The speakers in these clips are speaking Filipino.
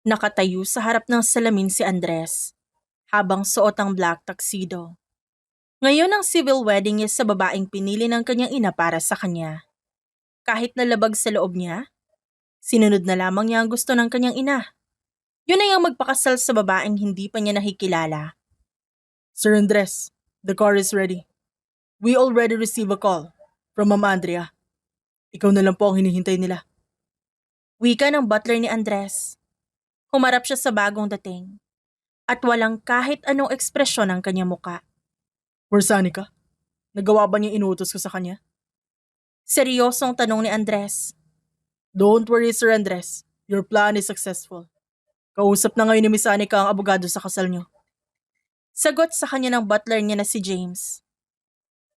Nakatayo sa harap ng salamin si Andres, habang suot ang black tuxedo. Ngayon ang civil wedding niya sa babaeng pinili ng kanyang ina para sa kanya. Kahit nalabag sa loob niya, sinunod na lamang niya ang gusto ng kanyang ina. Yun ay ang magpakasal sa babaeng hindi pa niya nakikilala. Sir Andres, the car is ready. We already received a call from Ma'am Andrea. Ikaw na lang po ang hinihintay nila. Wika ng butler ni Andres. Humarap siya sa bagong dating at walang kahit anong ekspresyon ang kanyang muka. Where's Anika? Nagawa ba niya inuutos ko sa kanya? Seryosong tanong ni Andres. Don't worry, Sir Andres. Your plan is successful. Kausap na ngayon ni Miss Anika ang abogado sa kasal niyo. Sagot sa kanya ng butler niya na si James.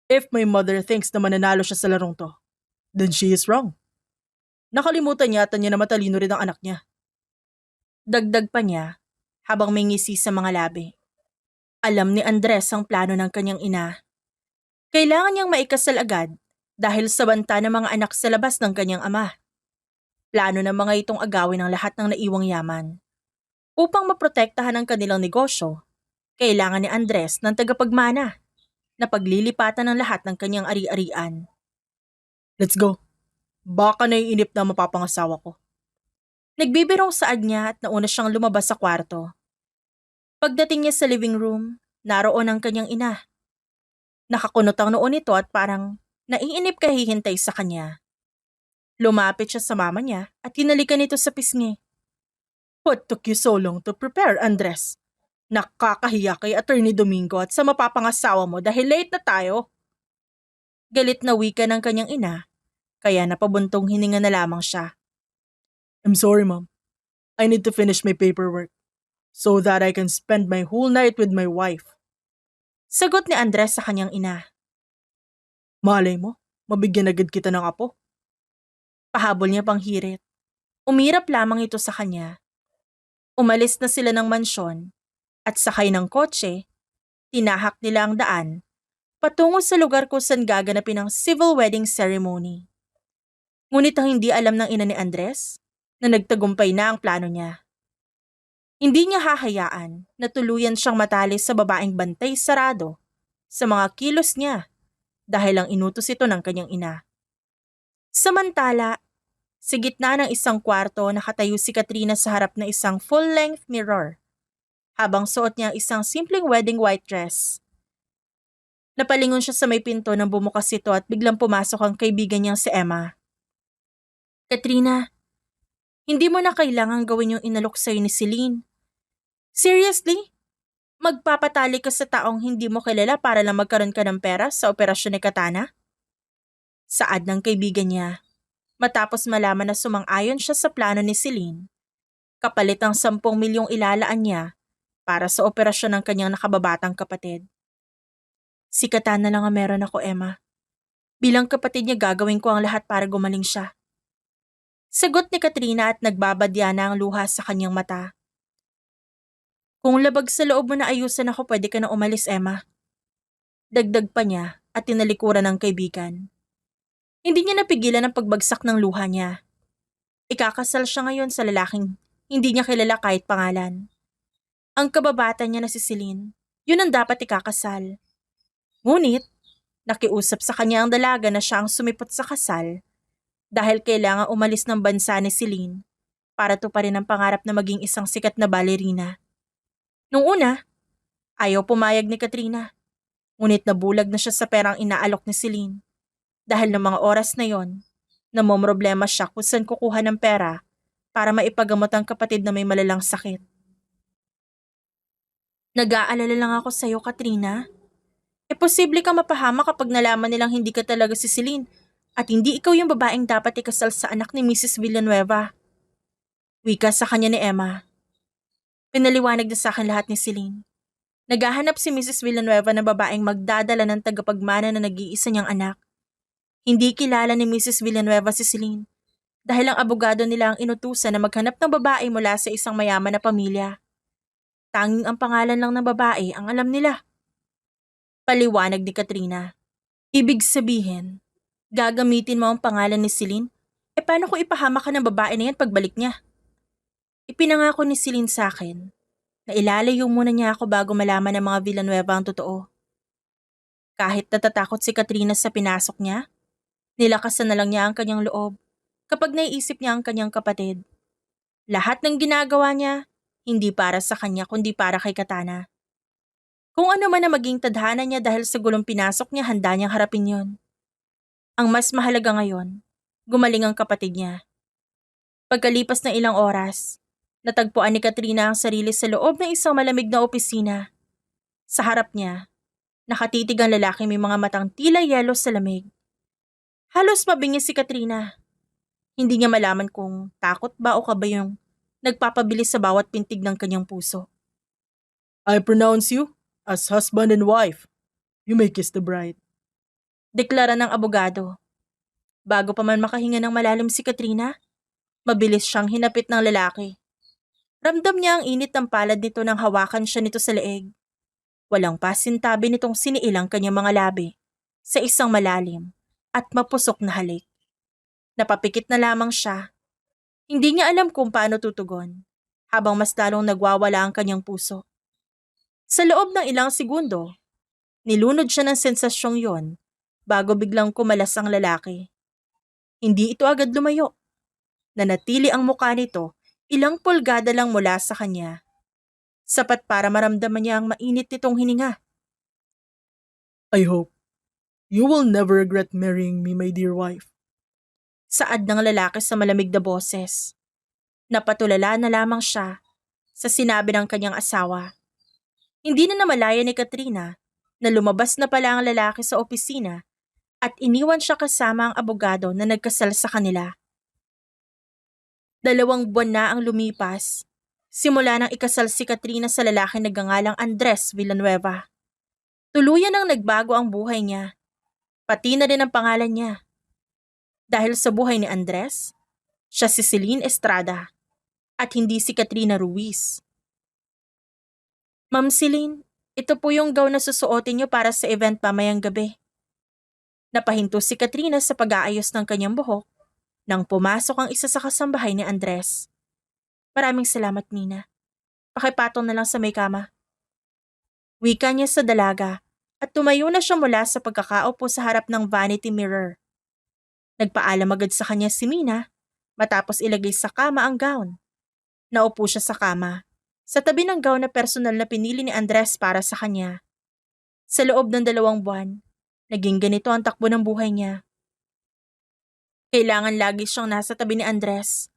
If my mother thinks na mananalo siya sa larong to, then she is wrong. Nakalimutan yata niya na matalino rin ang anak niya. Dagdag pa niya habang may ngisi sa mga labi. Alam ni Andres ang plano ng kanyang ina. Kailangan niyang maikasal agad dahil sa banta ng mga anak sa labas ng kanyang ama. Plano ng mga itong agawin ang lahat ng naiwang yaman. Upang maprotektahan ang kanilang negosyo, kailangan ni Andres ng tagapagmana na paglilipatan ng lahat ng kanyang ari-arian. Let's go. Baka naiinip na mapapangasawa ko. Nagbibirong saad niya at nauna siyang lumabas sa kwarto. Pagdating niya sa living room, naroon ang kanyang ina. Nakakunot ang noon nito at parang naiinip kahihintay sa kanya. Lumapit siya sa mama niya at hinalikan nito sa pisngi. What took you so long to prepare, Andres? Nakakahiya kay Attorney Domingo at sa mapapangasawa mo dahil late na tayo. Galit na wika ng kanyang ina, kaya napabuntong hininga na lamang siya. I'm sorry, Mom. I need to finish my paperwork so that I can spend my whole night with my wife. Sagot ni Andres sa kanyang ina. Malay mo, mabigyan agad kita ng apo. Pahabol niya pang hirit. Umirap lamang ito sa kanya. Umalis na sila ng mansyon at sakay ng kotse, tinahak nila ang daan patungo sa lugar kung saan gaganapin ang civil wedding ceremony. Ngunit ang hindi alam ng ina ni Andres na nagtagumpay na ang plano niya. Hindi niya hahayaan na tuluyan siyang matali sa babaeng bantay sarado sa mga kilos niya dahil ang inutos ito ng kanyang ina. Samantala, sa gitna ng isang kwarto nakatayo si Katrina sa harap ng isang full-length mirror habang suot niya ang isang simpleng wedding white dress. Napalingon siya sa may pinto nang bumukas ito at biglang pumasok ang kaibigan niyang si Emma. Katrina, hindi mo na kailangang gawin yung inalok sa'yo ni Celine. Seriously? Magpapatali ka sa taong hindi mo kilala para lang magkaroon ka ng pera sa operasyon ni Katana? Saad ng kaibigan niya. Matapos malaman na sumang-ayon siya sa plano ni Celine, kapalit ang 10 milyong ilalaan niya para sa operasyon ng kanyang nakababatang kapatid. Si Katana lang ang meron ako, Emma. Bilang kapatid niya gagawin ko ang lahat para gumaling siya. Sagot ni Katrina at nagbabadya na ang luha sa kanyang mata. Kung labag sa loob mo na ayusan ako, pwede ka na umalis, Emma. Dagdag pa niya at tinalikuran ng kaibigan. Hindi niya napigilan ang pagbagsak ng luha niya. Ikakasal siya ngayon sa lalaking hindi niya kilala kahit pangalan. Ang kababata niya na si Celine, yun ang dapat ikakasal. Ngunit, nakiusap sa kanya ang dalaga na siya ang sumipot sa kasal dahil kailangang umalis ng bansa ni Celine para tuparin ang pangarap na maging isang sikat na balerina. Nung una, ayaw pumayag ni Katrina. Ngunit nabulag na siya sa perang inaalok ni Celine. Dahil ng mga oras na yon, namomroblema siya kung saan kukuha ng pera para maipagamot ang kapatid na may malalang sakit. Nag-aalala lang ako sa'yo, Katrina. Posible ka mapahama kapag nalaman nilang hindi ka talaga si Celine at hindi ikaw yung babaeng dapat ikasal sa anak ni Mrs. Villanueva. Wika sa kanya ni Emma. Pinaliwanag na sa akin lahat ni Celine. Naghahanap si Mrs. Villanueva na babaeng magdadala ng tagapagmana na nag-iisa niyang anak. Hindi kilala ni Mrs. Villanueva si Celine dahil ang abogado nila ang inutusan na maghanap ng babae mula sa isang mayaman na pamilya. Tanging ang pangalan lang ng babae ang alam nila. Paliwanag ni Katrina. Ibig sabihin, gagamitin mo ang pangalan ni Celine? Paano kung ipahama ka ng babae na yan pagbalik niya? Ipinangako ni Celine sa akin na ilalayo muna niya ako bago malaman ng mga Villanueva ang totoo. Kahit natatakot si Katrina sa pinasok niya, nilakasan na lang niya ang kanyang loob kapag naiisip niya ang kanyang kapatid. Lahat ng ginagawa niya, hindi para sa kanya kundi para kay Katana. Kung ano man ang maging tadhana niya dahil sa gulong pinasok niya, handa niyang harapin yon. Ang mas mahalaga ngayon, gumaling ang kapatid niya. Pagkalipas ng ilang oras, natagpuan ni Katrina ang sarili sa loob ng isang malamig na opisina. Sa harap niya, nakatitig ang lalaki may mga matang tila yelo sa lamig. Halos mabingis si Katrina. Hindi niya malaman kung takot ba o kaba yung nagpapabilis sa bawat pintig ng kanyang puso. I pronounce you as husband and wife. You may kiss the bride. Deklara ng abogado. Bago pa man makahinga ng malalim si Katrina, mabilis siyang hinapit ng lalaki. Ramdam niya ang init ng palad nito nang hawakan siya nito sa leeg. Walang pasintabi nitong siniilang kanyang mga labi sa isang malalim at mapusok na halik. Napapikit na lamang siya. Hindi niya alam kung paano tutugon, habang mas lalong nagwawala ang kanyang puso. Sa loob ng ilang segundo, nilunod siya ng sensasyong yon bago biglang kumalas ang lalaki. Hindi ito agad lumayo. Nanatili ang mukha nito ilang pulgada lang mula sa kanya. Sapat para maramdaman niya ang mainit nitong hininga. I hope you will never regret marrying me, my dear wife. Saad ng lalaki sa malamig na boses. Napatulala na lamang siya sa sinabi ng kanyang asawa. Hindi na namalaya ni Katrina na lumabas na pala ang lalaki sa opisina at iniwan siya kasama ang abogado na nagkasal sa kanila. 2 buwan na ang lumipas. Simula nang ikasal si Katrina sa lalaki na nagngangalang Andres Villanueva. Tuluyan ang nagbago ang buhay niya, pati na rin ang pangalan niya. Dahil sa buhay ni Andres, siya si Celine Estrada at hindi si Katrina Ruiz. Ma'am Celine, ito po yung gown na susuotin niyo para sa event mamayang gabi. Napahinto si Katrina sa pag-aayos ng kanyang buhok nang pumasok ang isa sa kasambahay ni Andres. Maraming salamat, Nina. Pakipatong na lang sa may kama. Wika niya sa dalaga at tumayo na siya mula sa pagkakaupo sa harap ng vanity mirror. Nagpaalam agad sa kanya si Mina matapos ilagay sa kama ang gown. Naupo siya sa kama, sa tabi ng gown na personal na pinili ni Andres para sa kanya. Sa loob ng 2 buwan, naging ganito ang takbo ng buhay niya. Kailangan lagi siyang nasa tabi ni Andres,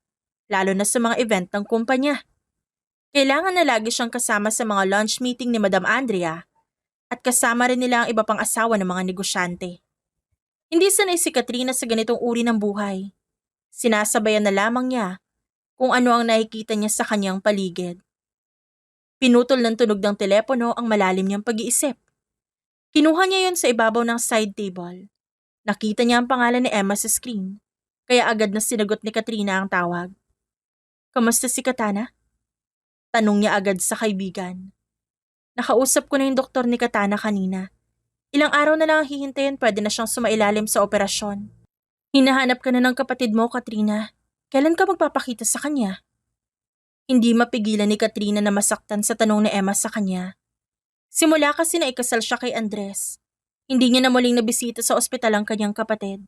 lalo na sa mga event ng kumpanya. Kailangan na lagi siyang kasama sa mga lunch meeting ni Madam Andrea at kasama rin nila ang iba pang asawa ng mga negosyante. Hindi sanay si Katrina sa ganitong uri ng buhay. Sinasabayan na lamang niya kung ano ang nakikita niya sa kanyang paligid. Pinutol ng tunog ng telepono ang malalim niyang pag-iisip. Kinuha niya yon sa ibabaw ng side table. Nakita niya ang pangalan ni Emma sa screen, kaya agad na sinagot ni Katrina ang tawag. Kamusta si Katana? Tanong niya agad sa kaibigan. Nakausap ko na yung doktor ni Katana kanina. Ilang araw na lang ang hihintayin, pwede na siyang sumailalim sa operasyon. Hinahanap ka na ng kapatid mo, Katrina. Kailan ka magpapakita sa kanya? Hindi mapigilan ni Katrina na masaktan sa tanong ni Emma sa kanya. Simula kasi na ikasal siya kay Andres. Hindi niya na muling nabisita sa ospital ang kanyang kapatid.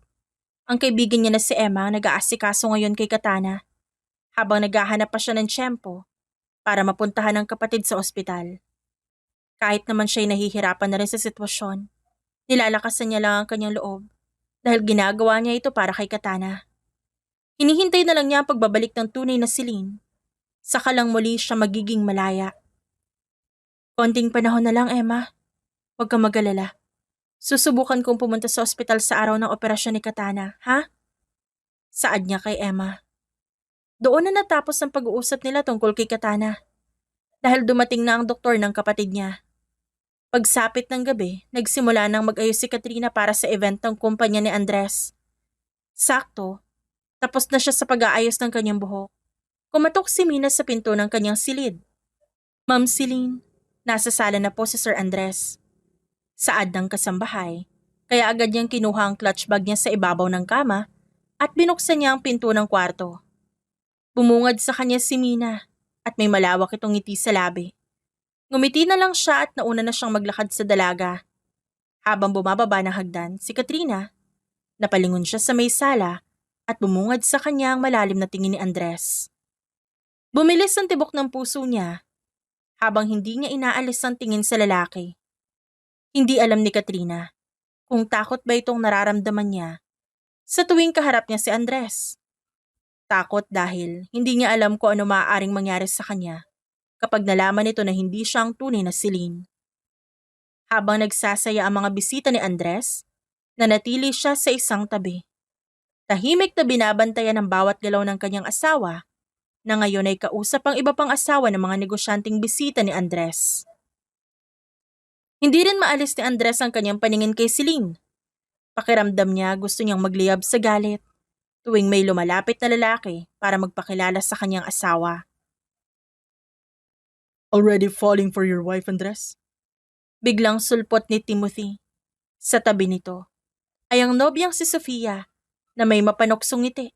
Ang kaibigan niya na si Emma nag-aasikaso ngayon kay Katana, habang naghahanap pa siya ng tiyempo para mapuntahan ang kapatid sa ospital. Kahit naman siya'y nahihirapan na rin sa sitwasyon, nilalakasan niya lang ang kanyang loob dahil ginagawa niya ito para kay Katana. Hinihintay na lang niya ang pagbabalik ng tunay na Celine. Saka lang muli siya magiging malaya. Konting panahon na lang, Emma. Huwag kang mag-alala. Susubukan kong pumunta sa ospital sa araw ng operasyon ni Katana, ha? Saad niya kay Emma. Doon na natapos ang pag-uusap nila tungkol kay Katana. Dahil dumating na ang doktor ng kapatid niya. Pagsapit ng gabi, nagsimula nang mag-ayos si Katrina para sa event ng kumpanya ni Andres. Sakto, tapos na siya sa pag-aayos ng kanyang buhok. Kumatok si Mina sa pinto ng kanyang silid. Ma'am Celine, nasa sala na po si Sir Andres. Saad ng kasambahay, kaya agad niyang kinuha ang clutch bag niya sa ibabaw ng kama at binuksan niya ang pinto ng kwarto. Bumungad sa kanya si Mina. at may malawak itong ngiti sa labi. Ngumiti na lang siya at nauna na siyang maglakad sa dalaga. Habang bumababa ng hagdan, si Katrina, napalingon siya sa may sala at bumungad sa kanya ang malalim na tingin ni Andres. Bumilis ang tibok ng puso niya habang hindi niya inaalis ang tingin sa lalaki. Hindi alam ni Katrina kung takot ba itong nararamdaman niya sa tuwing kaharap niya si Andres. Takot dahil hindi niya alam kung ano maaaring mangyari sa kanya kapag nalaman nito na hindi siya ang tunay na Celine. Habang nagsasaya ang mga bisita ni Andres, nanatili siya sa isang tabi. Tahimik na binabantayan ang bawat galaw ng kanyang asawa na ngayon ay kausap ang iba pang asawa ng mga negosyanteng bisita ni Andres. Hindi rin maalis ni Andres ang kanyang paningin kay Celine. Pakiramdam niya gusto niyang magliyab sa galit tuwing may lumalapit na lalaki para magpakilala sa kanyang asawa. Already falling for your wife, Andres? Biglang sulpot ni Timothy. Sa tabi nito ay ang nobyang si Sofia na may mapanoksong ngiti.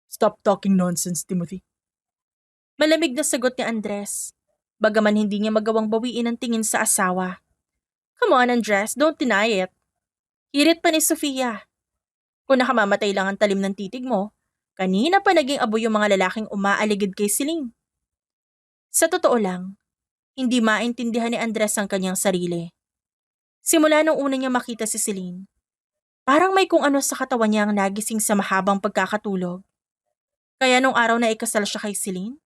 Stop talking nonsense, Timothy. Malamig na sagot ni Andres, bagaman hindi niya magawang bawiin ang tingin sa asawa. Come on, Andres, don't deny it. Hirit pa ni Sofia. Kung nakamamatay lang ang talim ng titig mo, kanina pa naging abo yung mga lalaking umaaligid kay Celine. Sa totoo lang, hindi maintindihan ni Andres ang kanyang sarili. Simula nung una niya makita si Celine, parang may kung ano sa katawan niya ang nagising sa mahabang pagkakatulog. Kaya nung araw na ikasal siya kay Celine,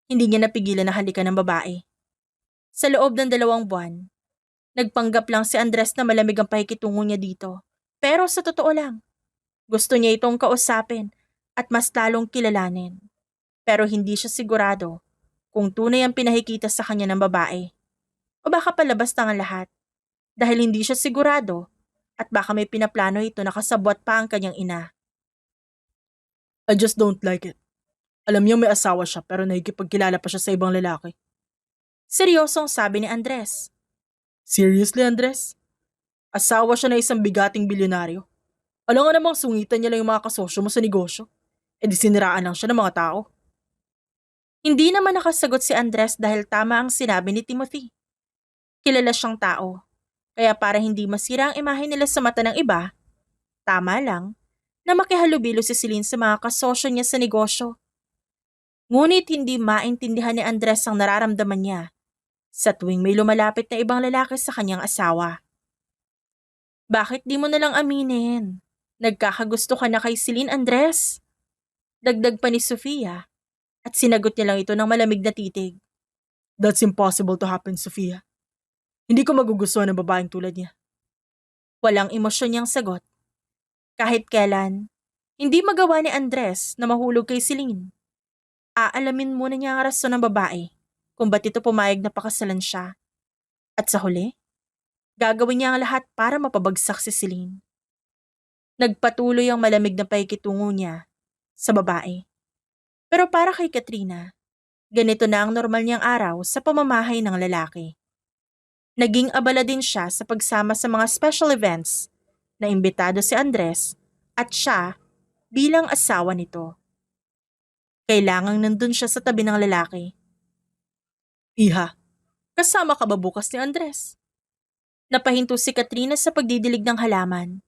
hindi niya napigilan na halikan ng babae. Sa loob ng 2 buwan, nagpanggap lang si Andres na malamig ang pakikitungo niya dito. Pero sa totoo lang, gusto niya itong kausapin at mas lalong kilalanin. Pero hindi siya sigurado kung tunay ang pinahikita sa kanya ng babae. O baka palabas lang ang lahat dahil hindi siya sigurado at baka may pinaplano ito na kasabwat pa ang kanyang ina. I just don't like it. Alam niya may asawa siya pero nakikipagkilala pa siya sa ibang lalaki. Seryosong sabi ni Andres. Seriously, Andres? Asawa siya na isang bigating bilyonaryo. Alam nga namang sungitan niya lang yung mga kasosyo mo sa negosyo. E di siniraan lang siya ng mga tao. Hindi naman nakasagot si Andres dahil tama ang sinabi ni Timothy. Kilala siyang tao, kaya para hindi masira ang imahe nila sa mata ng iba, tama lang na makihalubilo si Celine sa mga kasosyo niya sa negosyo. Ngunit hindi maintindihan ni Andres ang nararamdaman niya sa tuwing may lumalapit na ibang lalaki sa kanyang asawa. Bakit di mo nalang aminin? Nagkakagusto ka na kay Celine, Andres? Dagdag pa ni Sofia at sinagot niya lang ito ng malamig na titig. That's impossible to happen, Sofia. Hindi ko magugustuhan ng babaeng tulad niya. Walang emosyon niyang sagot. Kahit kailan, hindi magawa ni Andres na mahulog kay Celine. Aalamin muna niya ang rason ng babae kung ba't ito pumayag na pakasalan siya. At sa huli, gagawin niya ang lahat para mapabagsak si Celine. Nagpatuloy ang malamig na pakikitungo niya sa babae. Pero para kay Katrina, ganito na ang normal niyang araw sa pamamahay ng lalaki. Naging abala din siya sa pagsama sa mga special events na imbitado si Andres at siya bilang asawa nito. Kailangang nandun siya sa tabi ng lalaki. Iha, Kasama ka ba bukas ni Andres? Napahinto si Katrina sa pagdidilig ng halaman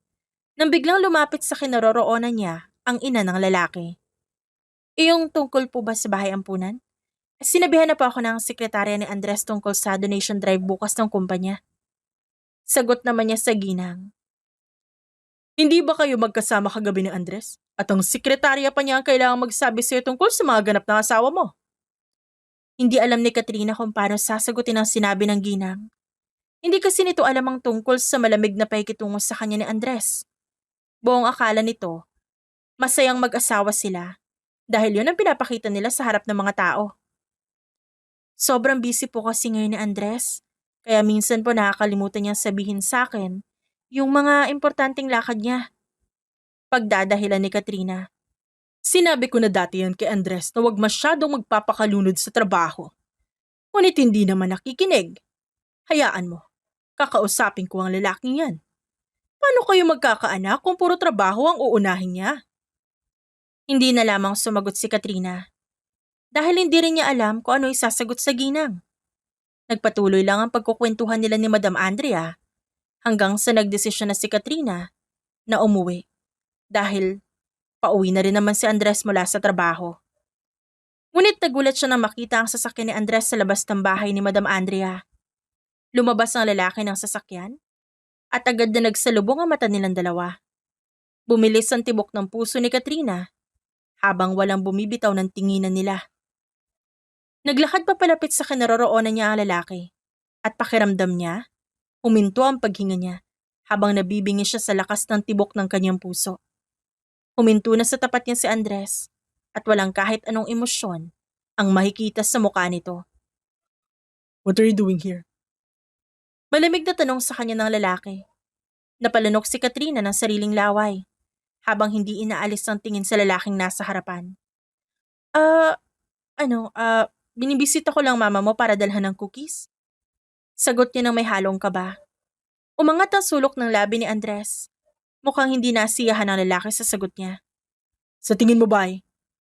nang biglang lumapit sa kinaroroonan niya ang ina ng lalaki. Iyong tungkol po ba sa bahay ampunan? Sinabihan na po ako ng sekretarya ni Andres tungkol sa donation drive bukas ng kumpanya. Sagot naman niya sa ginang. hindi ba kayo magkasama kagabi ni Andres? At ang sekretarya pa niya ang kailangang magsabi sa'yo tungkol sa mga ganap ng asawa mo. Hindi alam ni Katrina kung paano sasagutin ang sinabi ng ginang. Hindi kasi nito alam ang tungkol sa malamig na pakikitungo sa kanya ni Andres. Buong akala nito, masayang mag-asawa sila dahil yun ang pinapakita nila sa harap ng mga tao. Sobrang busy po kasi ngayon ni Andres, kaya minsan po nakakalimutan niyang sabihin sa akin yung mga importanteng lakad niya. Pagdadahilan ni Katrina. Sinabi ko na dati yan kay Andres na huwag masyadong magpapakalunod sa trabaho. Ngunit hindi naman nakikinig. Hayaan mo, kakausapin ko ang lalaking yan. Paano kayo magkakaanak kung puro trabaho ang uunahin niya? Hindi na lamang sumagot si Katrina. dahil hindi rin niya alam kung ano isasagot sa ginang. Nagpatuloy lang ang pagkukwentuhan nila ni Madam Andrea hanggang sa nagdesisyon na si Katrina na umuwi dahil pauwi na rin naman si Andres mula sa trabaho. Ngunit nagulat siya nang makita ang sasakyan ni Andres sa labas ng bahay ni Madam Andrea. Lumabas ang lalaki ng sasakyan at agad na nagsalubong ang mata nilang dalawa. Bumilis ang tibok ng puso ni Katrina habang walang bumibitaw ng tinginan nila. Naglakad pa palapit sa kinaroroonan niya ang lalaki at pakiramdam niya, huminto ang paghinga niya habang nabibingi siya sa lakas ng tibok ng kanyang puso. Huminto na sa tapat niya si Andres at walang kahit anong emosyon ang makikita sa mukha nito. What are you doing here? Malamig na tanong sa kanya ng lalaki. Napalanok si Katrina ng sariling laway habang hindi inaalis ang tingin sa lalaking nasa harapan. Ah, binibisita ko lang mama mo para dalhan ng cookies. Sagot niya ng may halong kaba. Umangat ang sulok ng labi ni Andres. Mukhang hindi nasiyahan ang lalaki sa sagot niya. Sa tingin mo ba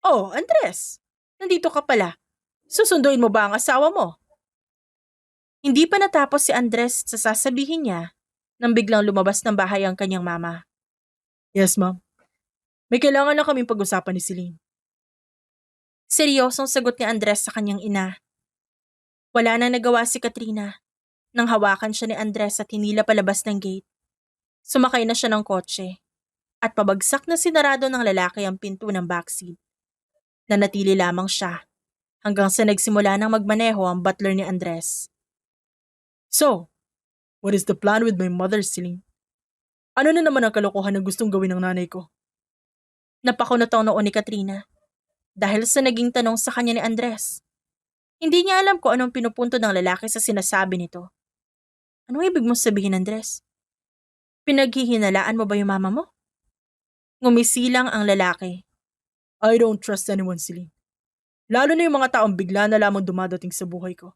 Oh, Andres, nandito ka pala. Susunduin mo ba ang asawa mo? Hindi pa natapos si Andres sa sasabihin niya nang biglang lumabas ng bahay ang kanyang mama. Yes, ma'am. May kailangan lang kaming pag-usapan ni Celine. Seryosong sagot ni Andres sa kanyang ina. Wala na nagawa si Katrina nang hawakan siya ni Andres at hinila palabas ng gate. Sumakay na siya ng kotse at pabagsak na sinarado ng lalaki ang pinto ng backseat. Nanatili lamang siya hanggang sa nagsimula ng magmaneho ang butler ni Andres. So, what is the plan with my mother, Celine? Ano na naman ang kalokohan na gustong gawin ng nanay ko? Napakunot ang noon ni Katrina dahil sa naging tanong sa kanya ni Andres. Hindi niya alam kung anong pinupunto ng lalaki sa sinasabi nito. Anong ibig mong sabihin, Andres? Pinaghihinalaan mo ba yung mama mo? Ngumisilang ang lalaki. I don't trust anyone, Celine. Lalo na yung mga taong bigla na lamang dumadating sa buhay ko.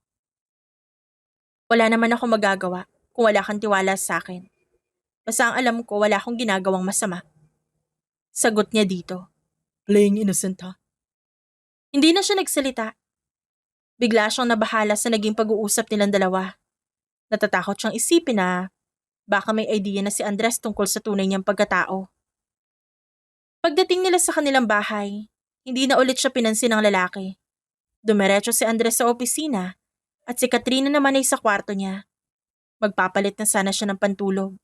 Wala naman ako magagawa kung wala kang tiwala sa akin. Basta ang alam ko wala akong ginagawang masama. Sagot niya dito. Playing innocent, ha? Hindi na siya nagsalita. Bigla siyang nabahala sa naging pag-uusap nilang dalawa. Natatakot siyang isipin na baka may idea na si Andres tungkol sa tunay niyang pagkatao. Pagdating nila sa kanilang bahay, hindi na ulit siya pinansin ng lalaki. Dumiretso si Andres sa opisina at si Katrina naman ay sa kwarto niya. Magpapalit na sana siya ng pantulog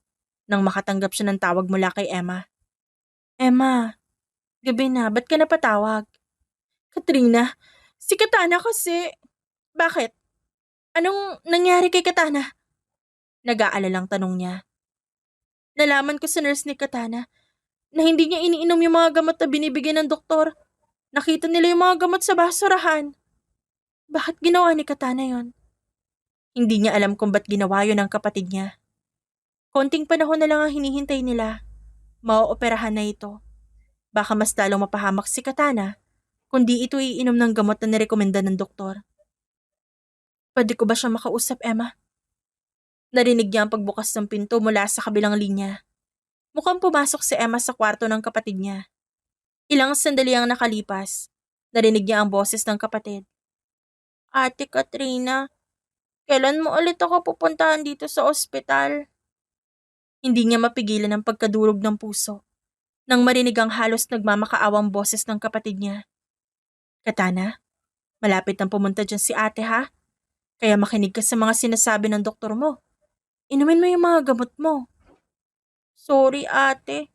nang makatanggap siya ng tawag mula kay Emma. Emma, gabi na, ba't ka napatawag? Katrina, si Katana kasi. Bakit? Anong nangyari kay Katana? Nag-aalalang tanong niya. Nalaman ko sa nurse ni Katana na hindi niya iniinom yung mga gamot na binibigay ng doktor. Nakita nila yung mga gamot sa basurahan. Bakit ginawa ni Katana yon? Hindi niya alam kung ba't ginawa yon ng kapatid niya. Konting panahon na lang ang hinihintay nila. Mauoperahan na ito. Baka mas lalong mapahamak si Katana kundi ito iinom ng gamot na nirekomenda ng doktor. Pwede ko ba siya makausap, Emma? Narinig niya ang pagbukas ng pinto mula sa kabilang linya. Mukhang pumasok si Emma sa kwarto ng kapatid niya. Ilang sandali ang nakalipas. Narinig niya ang boses ng kapatid. Ate Katrina, kailan mo ulit ako pupuntahan dito sa ospital? Hindi niya mapigilan ang pagkadurog ng puso nang marinig ang halos nagmamakaawang boses ng kapatid niya. Katana, malapit nang pumunta dyan si ate ha? Kaya makinig ka sa mga sinasabi ng doktor mo. Inumin mo yung mga gamot mo. Sorry ate.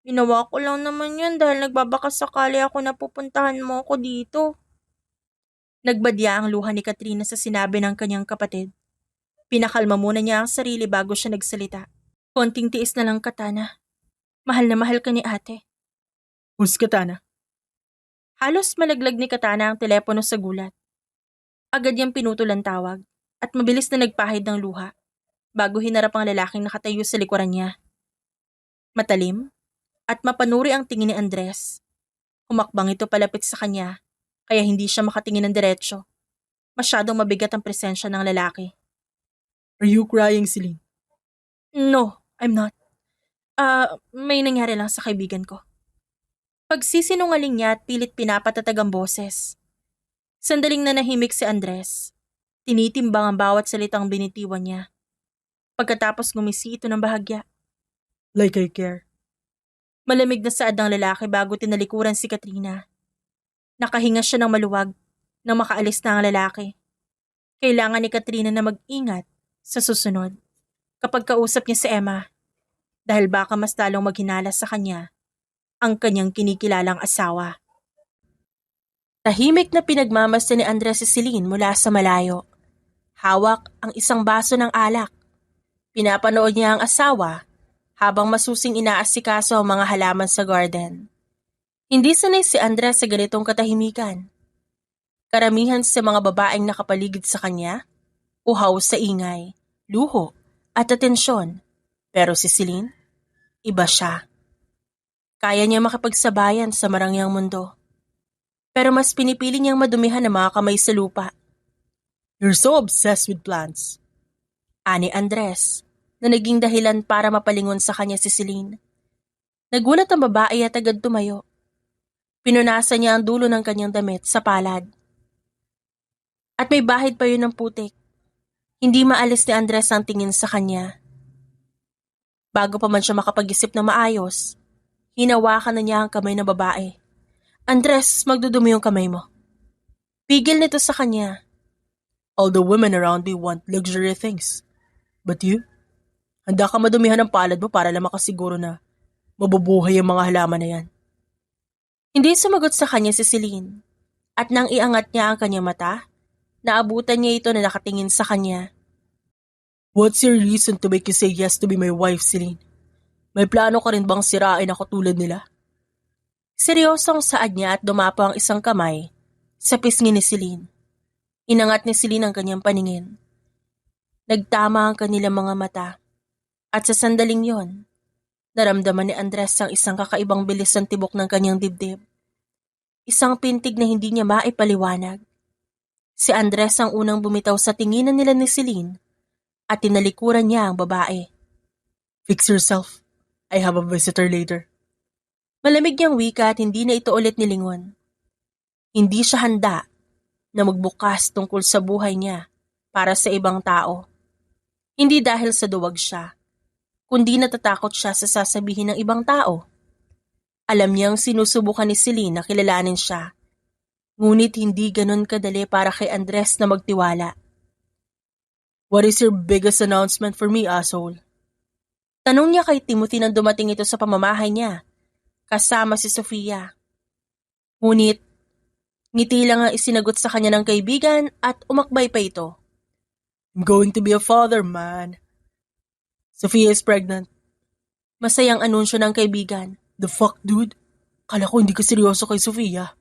Ginawa ko lang naman yan dahil nagbabaka sakali ako na pupuntahan mo ako dito. Nagbadya ang luha ni Katrina sa sinabi ng kanyang kapatid. Pinakalma muna niya ang sarili bago siya nagsalita. Konting tiis na lang, Katana. Mahal na mahal ka ni ate. Who's Katana? Halos malaglag ni Katana ang telepono sa gulat. Agad niyang pinutol ang tawag at mabilis na nagpahid ng luha bago hinarap ang lalaking nakatayo sa likuran niya. Matalim at mapanuri ang tingin ni Andres. Humakbang ito palapit sa kanya kaya hindi siya makatingin ng diretsyo. Masyadong mabigat ang presensya ng lalaki. Are you crying, Celine? No, I'm not. May nangyari lang sa kaibigan ko. Pagsisinungaling niya at pilit pinapatatag ang boses. Sandaling nanahimik si Andres. Tinitimbang ang bawat salitang binitiwan niya. Pagkatapos ngumisi ito ng bahagya. Like I care. Malamig na saad ng lalaki bago tinalikuran si Katrina. Nakahinga siya ng maluwag nang makaalis na ang lalaki. Kailangan ni Katrina na mag-ingat sa susunod kapag kausap niya si Emma dahil baka mas lalong maghinala sa kanya ang kanyang kinikilalang asawa. Tahimik na pinagmamasdan ni Andres si Celine mula sa malayo. Hawak ang isang baso ng alak. Pinapanood niya ang asawa habang masusing inaasikaso ang mga halaman sa garden. Hindi sanay si Andres sa ganitong katahimikan. Karamihan sa mga babaeng nakapaligid sa kanya, uhaw sa ingay, luho at atensyon. Pero si Celine, iba siya. Kaya niya makipagsabayan sa marangyang mundo. Pero mas pinipili niyang madumihan ang mga kamay sa lupa. You're so obsessed with plants. Ani Andres, na naging dahilan para mapalingon sa kanya si Celine. Nagulat ang babae at agad tumayo. Pinunasan niya ang dulo ng kanyang damit sa palad. At may bahid pa yun ng putik. Hindi maalis ni Andres ang tingin sa kanya. Bago pa man siya makapag-isip na maayos, hinawakan na niya ang kamay ng babae. Andres, magdudumi yung kamay mo. Pigil nito sa kanya. All the women around me want luxury things. But you? Handa ka madumihan ng palad mo para lang makasiguro na mabubuhay ang mga halaman na yan. Hindi sumagot sa kanya si Celine. At nang iangat niya ang kanyang mata, naabutan niya ito na nakatingin sa kanya. What's your reason to make you say yes to be my wife, Celine? May plano ka rin bang sirain ako tulad nila? Seryosong saad niya at dumapo ang isang kamay sa pisngi ni Celine. Inangat ni Celine ang kanyang paningin. Nagtama ang kanilang mga mata. At sa sandaling yon, naramdaman ni Andres ang isang kakaibang bilis ng tibok ng kanyang dibdib. Isang pintig na hindi niya maipaliwanag. Si Andres ang unang bumitaw sa tinginan nila ni Celine at tinalikuran niya ang babae. Fix yourself. I have a visitor later. Malamig niyang wika at hindi na ito ulit nilingon. Hindi siya handa na magbukas tungkol sa buhay niya para sa ibang tao. Hindi dahil sa duwag siya, kundi natatakot siya sa sasabihin ng ibang tao. Alam niyang sinusubukan ni Celine na kilalanin siya, ngunit hindi ganon kadali para kay Andres na magtiwala. What is your biggest announcement for me, asshole? Tanong niya kay Timothy nang dumating ito sa pamamahay niya, kasama si Sofia. Ngunit, ngiti lang ang isinagot sa kanya ng kaibigan at umakbay pa ito. I'm going to be a father, man. Sophia is pregnant. Masayang anunsyo ng kaibigan. The fuck, dude? Kala ko hindi ka seryoso kay Sofia.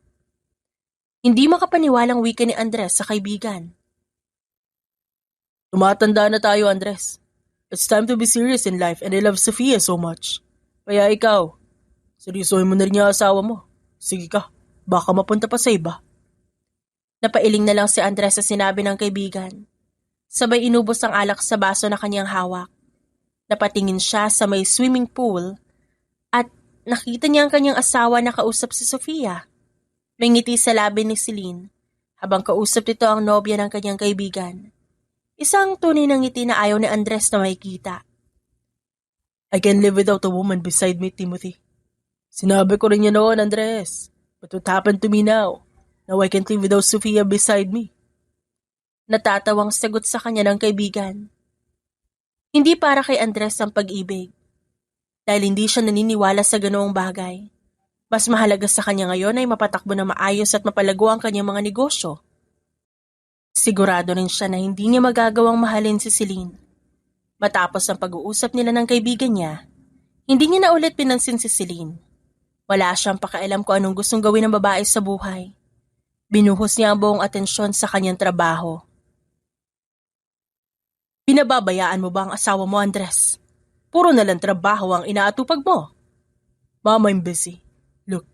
Hindi makapaniwalang wika ni Andres sa kaibigan. Tumatanda na tayo, Andres. It's time to be serious in life and I love Sofia so much. Kaya ikaw, seryosohin mo na rin yung asawa mo. Sige ka, baka mapunta pa sa iba. Napailing na lang si Andres sa sinabi ng kaibigan. Sabay inubos ang alak sa baso na kanyang hawak. Napatingin siya sa may swimming pool at nakita niya ang kanyang asawa na kausap si Sofia. May ngiti sa labi ni Celine habang kausap nito ang nobya ng kanyang kaibigan. Isang tunay na ngiti na ayaw ni Andres na makikita. I can live without a woman beside me, Timothy. Sinabi ko rin niya noon, Andres. But what happened to me now? Now I can't live without Sofia beside me. Natatawang sagot sa kanya ng kaibigan. Hindi para kay Andres ang pag-ibig. Dahil hindi siya naniniwala sa ganoong bagay. Mas mahalaga sa kanya ngayon ay mapatakbo na maayos at mapalago ang kanyang mga negosyo. Sigurado rin siya na hindi niya magagawang mahalin si Celine. Matapos ang pag-uusap nila ng kaibigan niya, hindi niya na ulit pinansin si Celine. Wala siyang pakialam kung anong gustong gawin ng babae sa buhay. Binuhos niya ang buong atensyon sa kanyang trabaho. Pinababayaan mo ba ang asawa mo, Andres? Puro na lang trabaho ang inaatupag mo. Mama, I'm busy. Look,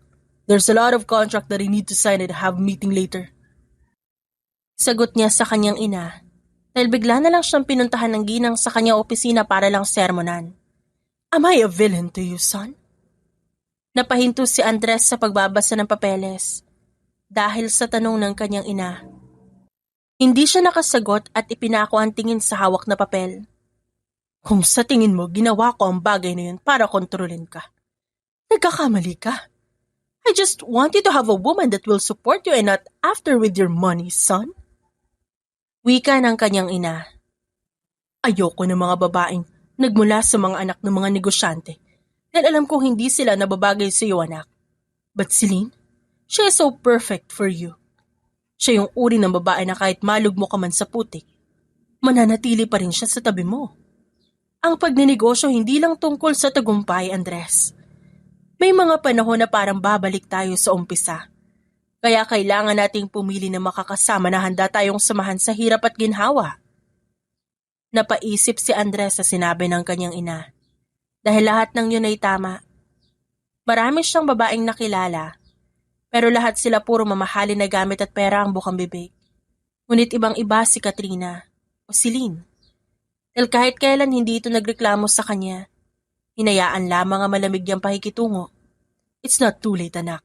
there's a lot of contract that I need to sign and have meeting later. Sagot niya sa kanyang ina, dahil bigla na lang siyang pinuntahan ng ginang sa kanyang opisina para lang sermonan. Am I a villain to you, son? Napahinto si Andres sa pagbabasa ng papeles. dahil sa tanong ng kanyang ina. Hindi siya nakasagot at ipinako ang tingin sa hawak na papel. Kung sa tingin mo ginawa ko ang bagay na yun para kontrolin ka, nagkakamali ka. I just want you to have a woman that will support you and not after with your money, son. Wika ng kanyang ina. Ayoko ng mga babaeng nagmula sa mga anak ng mga negosyante dahil alam kong hindi sila nababagay sa iyo, anak. But Celine, she is so perfect for you. Siya yung uri ng babae na kahit malugmo ka man sa putik, mananatili pa rin siya sa tabi mo. Ang pagninegosyo hindi lang tungkol sa tagumpay, Andres. May mga panahon na parang babalik tayo sa umpisa. Kaya kailangan nating pumili ng makakasama na handa tayong samahan sa hirap at ginhawa. Napaisip si Andres sa sinabi ng kanyang ina. Dahil lahat ng yun ay tama. Marami siyang babaeng nakilala, pero lahat sila puro mamahalin na gamit at pera ang bukang bibig. Ngunit ibang-iba si Katrina o Celine. Dahil kahit kailan hindi ito nagreklamo sa kanya, hinayaan lamang ang malamig niyang pakikitungo. It's not too late, anak.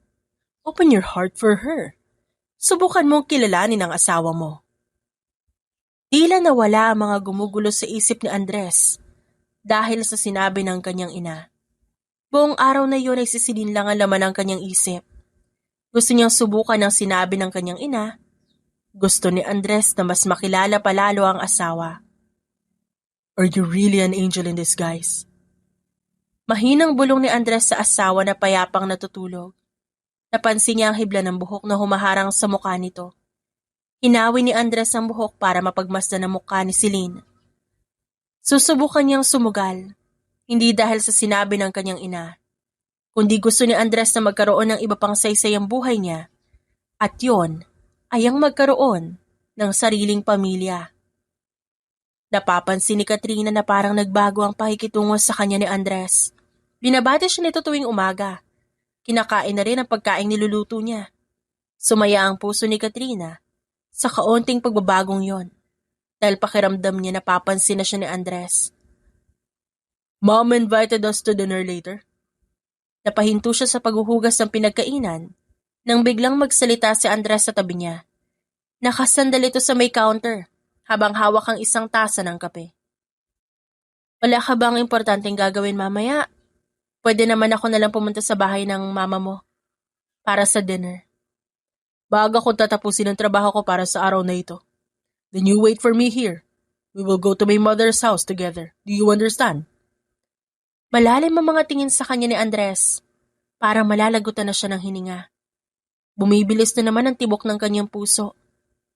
Open your heart for her. Subukan mong kilalanin ang asawa mo. Tila nawala ang mga gumugulo sa isip ni Andres dahil sa sinabi ng kanyang ina. Buong araw na yun ay sisilin lang ang laman ng kanyang isip. Gusto niyang subukan ang sinabi ng kanyang ina. Gusto ni Andres na mas makilala palalo ang asawa. Are you really an angel in disguise? Mahinang bulong ni Andres sa asawa na payapang natutulog. Napansin niya ang hibla ng buhok na humaharang sa mukha nito. Hinawi ni Andres ang buhok para mapagmasdan ang mukha ni Celine. Susubukan niyang sumugal, hindi dahil sa sinabi ng kanyang ina, kundi gusto ni Andres na magkaroon ng iba pang saysay ang buhay niya, at yon ay ang magkaroon ng sariling pamilya. Napapansin ni Katrina na parang nagbago ang pakikitungo sa kanya ni Andres. Binabati siya nito tuwing umaga. Kinakain na rin ang pagkain niluluto niya. Sumaya ang puso ni Katrina sa kaunting pagbabagong yon, dahil pakiramdam niya napapansin na siya ni Andres. Mom invited us to dinner later. Napahinto siya sa paghuhugas ng pinagkainan nang biglang magsalita si Andres sa tabi niya. Nakasandal ito sa may counter habang hawak ang isang tasa ng kape. Wala ka bang importanteng gagawin mamaya? Pwede naman ako nalang pumunta sa bahay ng mama mo para sa dinner. Baga kong tatapusin ang trabaho ko para sa araw na ito. Then you wait for me here. We will go to my mother's house together. Do you understand? Malalim ang mga tingin sa kanya ni Andres. Parang malalagutan na siya ng hininga. Bumibilis na naman ang tibok ng kanyang puso.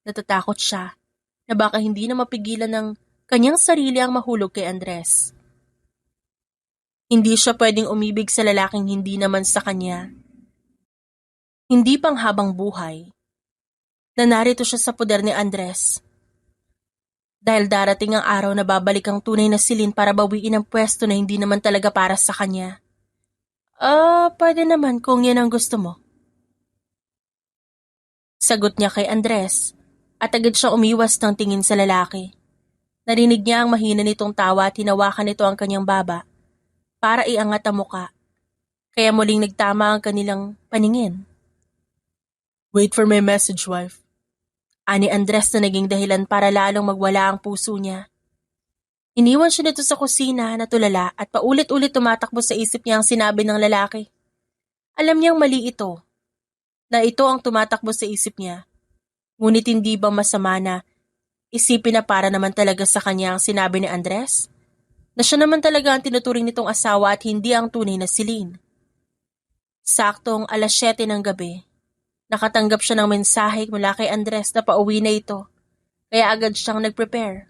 Natatakot siya na baka hindi na mapigilan ng kanyang sarili ang mahulog kay Andres. Hindi siya pwedeng umibig sa lalaking hindi naman sa kanya. Hindi pang habang buhay na narito siya sa poder ni Andres. Dahil darating ang araw na babalik ang tunay na Celine para bawiin ang pwesto na hindi naman talaga para sa kanya. Pwede naman kung yan ang gusto mo. Sagot niya kay Andres at agad siya umiwas ng tingin sa lalaki. Narinig niya ang mahina nitong tawa at hinawakan nito ang kanyang baba para iangat ang muka. Kaya muling nagtama ang kanilang paningin. Wait for my message, wife. Ani Andres na naging dahilan para lalong magwala ang puso niya. Iniwan siya nito sa kusina na tulala at paulit-ulit tumatakbo sa isip niya ang sinabi ng lalaki. Alam niyang mali ito, na ito ang tumatakbo sa isip niya. Ngunit hindi ba masama na isipin na para naman talaga sa kanya ang sinabi ni Andres? Na siya naman talaga ang tinuturing nitong asawa at hindi ang tunay na Celine. Saktong 7:00 ng gabi. Nakatanggap siya ng mensahe mula kay Andres na pauwi na ito, kaya agad siyang nag-prepare.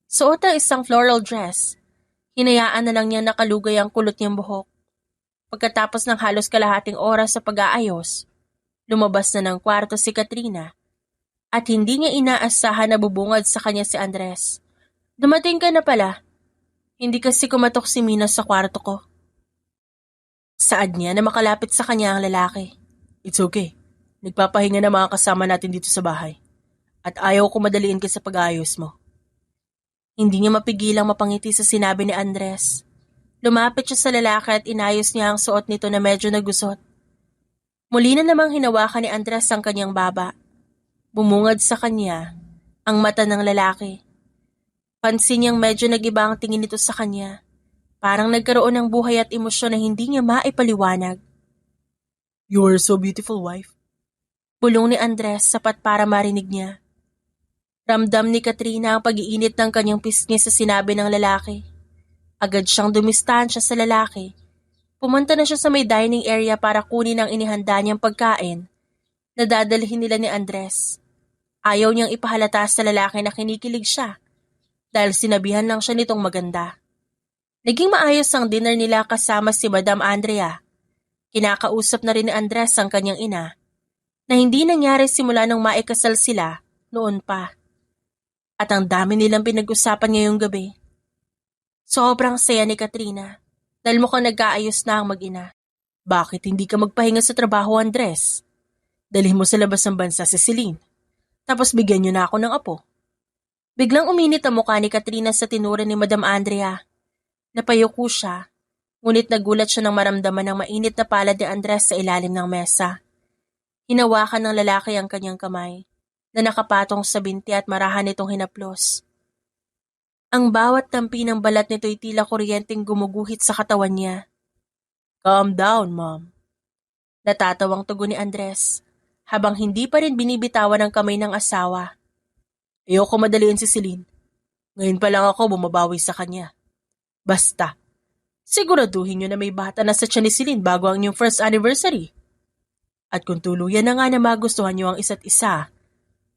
Suot ang isang floral dress. Hinayaan na lang niya nakalugay ang kulot niyang buhok. Pagkatapos ng halos kalahating oras sa pag-aayos, lumabas na ng kwarto si Katrina at hindi niya inaasahan na bubungad sa kanya si Andres. Dumating ka na pala. Hindi kasi kumatok si Mina sa kwarto ko. Saad niya na makalapit sa kanya ang lalaki. It's okay. Nagpapahinga na mga kasama natin dito sa bahay. At ayaw ko madaliin ka sa pag-aayos mo. Hindi niya mapigilang mapangiti sa sinabi ni Andres. Lumapit siya sa lalaki at inayos niya ang suot nito na medyo nagusot. Muli na namang hinawakan ni Andres ang kanyang baba. Bumungad sa kanya ang mata ng lalaki. Pansin niyang medyo nag-iba ang tingin nito sa kanya. Parang nagkaroon ng buhay at emosyon na hindi niya maipaliwanag. You are so beautiful, wife. Bulong ni Andres sapat para marinig niya. Ramdam ni Katrina ang pag-iinit ng kanyang pisngi sa sinabi ng lalaki. Agad siyang dumistansya sa lalaki. Pumunta na siya sa may dining area para kunin ang inihanda niyang pagkain na dadalhin nila ni Andres. Ayaw niyang ipahalata sa lalaki na kinikilig siya dahil sinabihan lang siya nitong maganda. Naging maayos ang dinner nila kasama si Madam Andrea. Kinakausap na rin ni Andres ang kanyang ina na hindi nangyari simula nung maikasal sila noon pa. At ang dami nilang pinag-usapan ngayong gabi. Sobrang saya ni Katrina dahil mukhang nag-aayos na ang mag-ina. Bakit hindi ka magpahinga sa trabaho, Andres? Dalhin mo sa labas ng bansa si Celine. Tapos bigyan niyo na ako ng apo. Biglang uminit ang mukha ni Katrina sa tinura ni Madam Andrea. Napayuko siya, ngunit nagulat siya nang maramdaman ng mainit na palad ni Andres sa ilalim ng mesa. Hinawakan ng lalaki ang kanyang kamay na nakapatong sa binti at marahan nitong hinaplos. Ang bawat tampi ng balat nito'y tila kuryenteng gumuguhit sa katawan niya. Calm down, ma'am. Natatawang tugon ni Andres habang hindi pa rin binibitawan ang kamay ng asawa. Ayoko madaliin si Celine. Ngayon pa lang ako bumabawi sa kanya. Basta, siguraduhin niyo na may bata na sa tiyan ni Celine bago ang inyong first anniversary. At kung tuluyan na nga na magustuhan niyo ang isa't isa,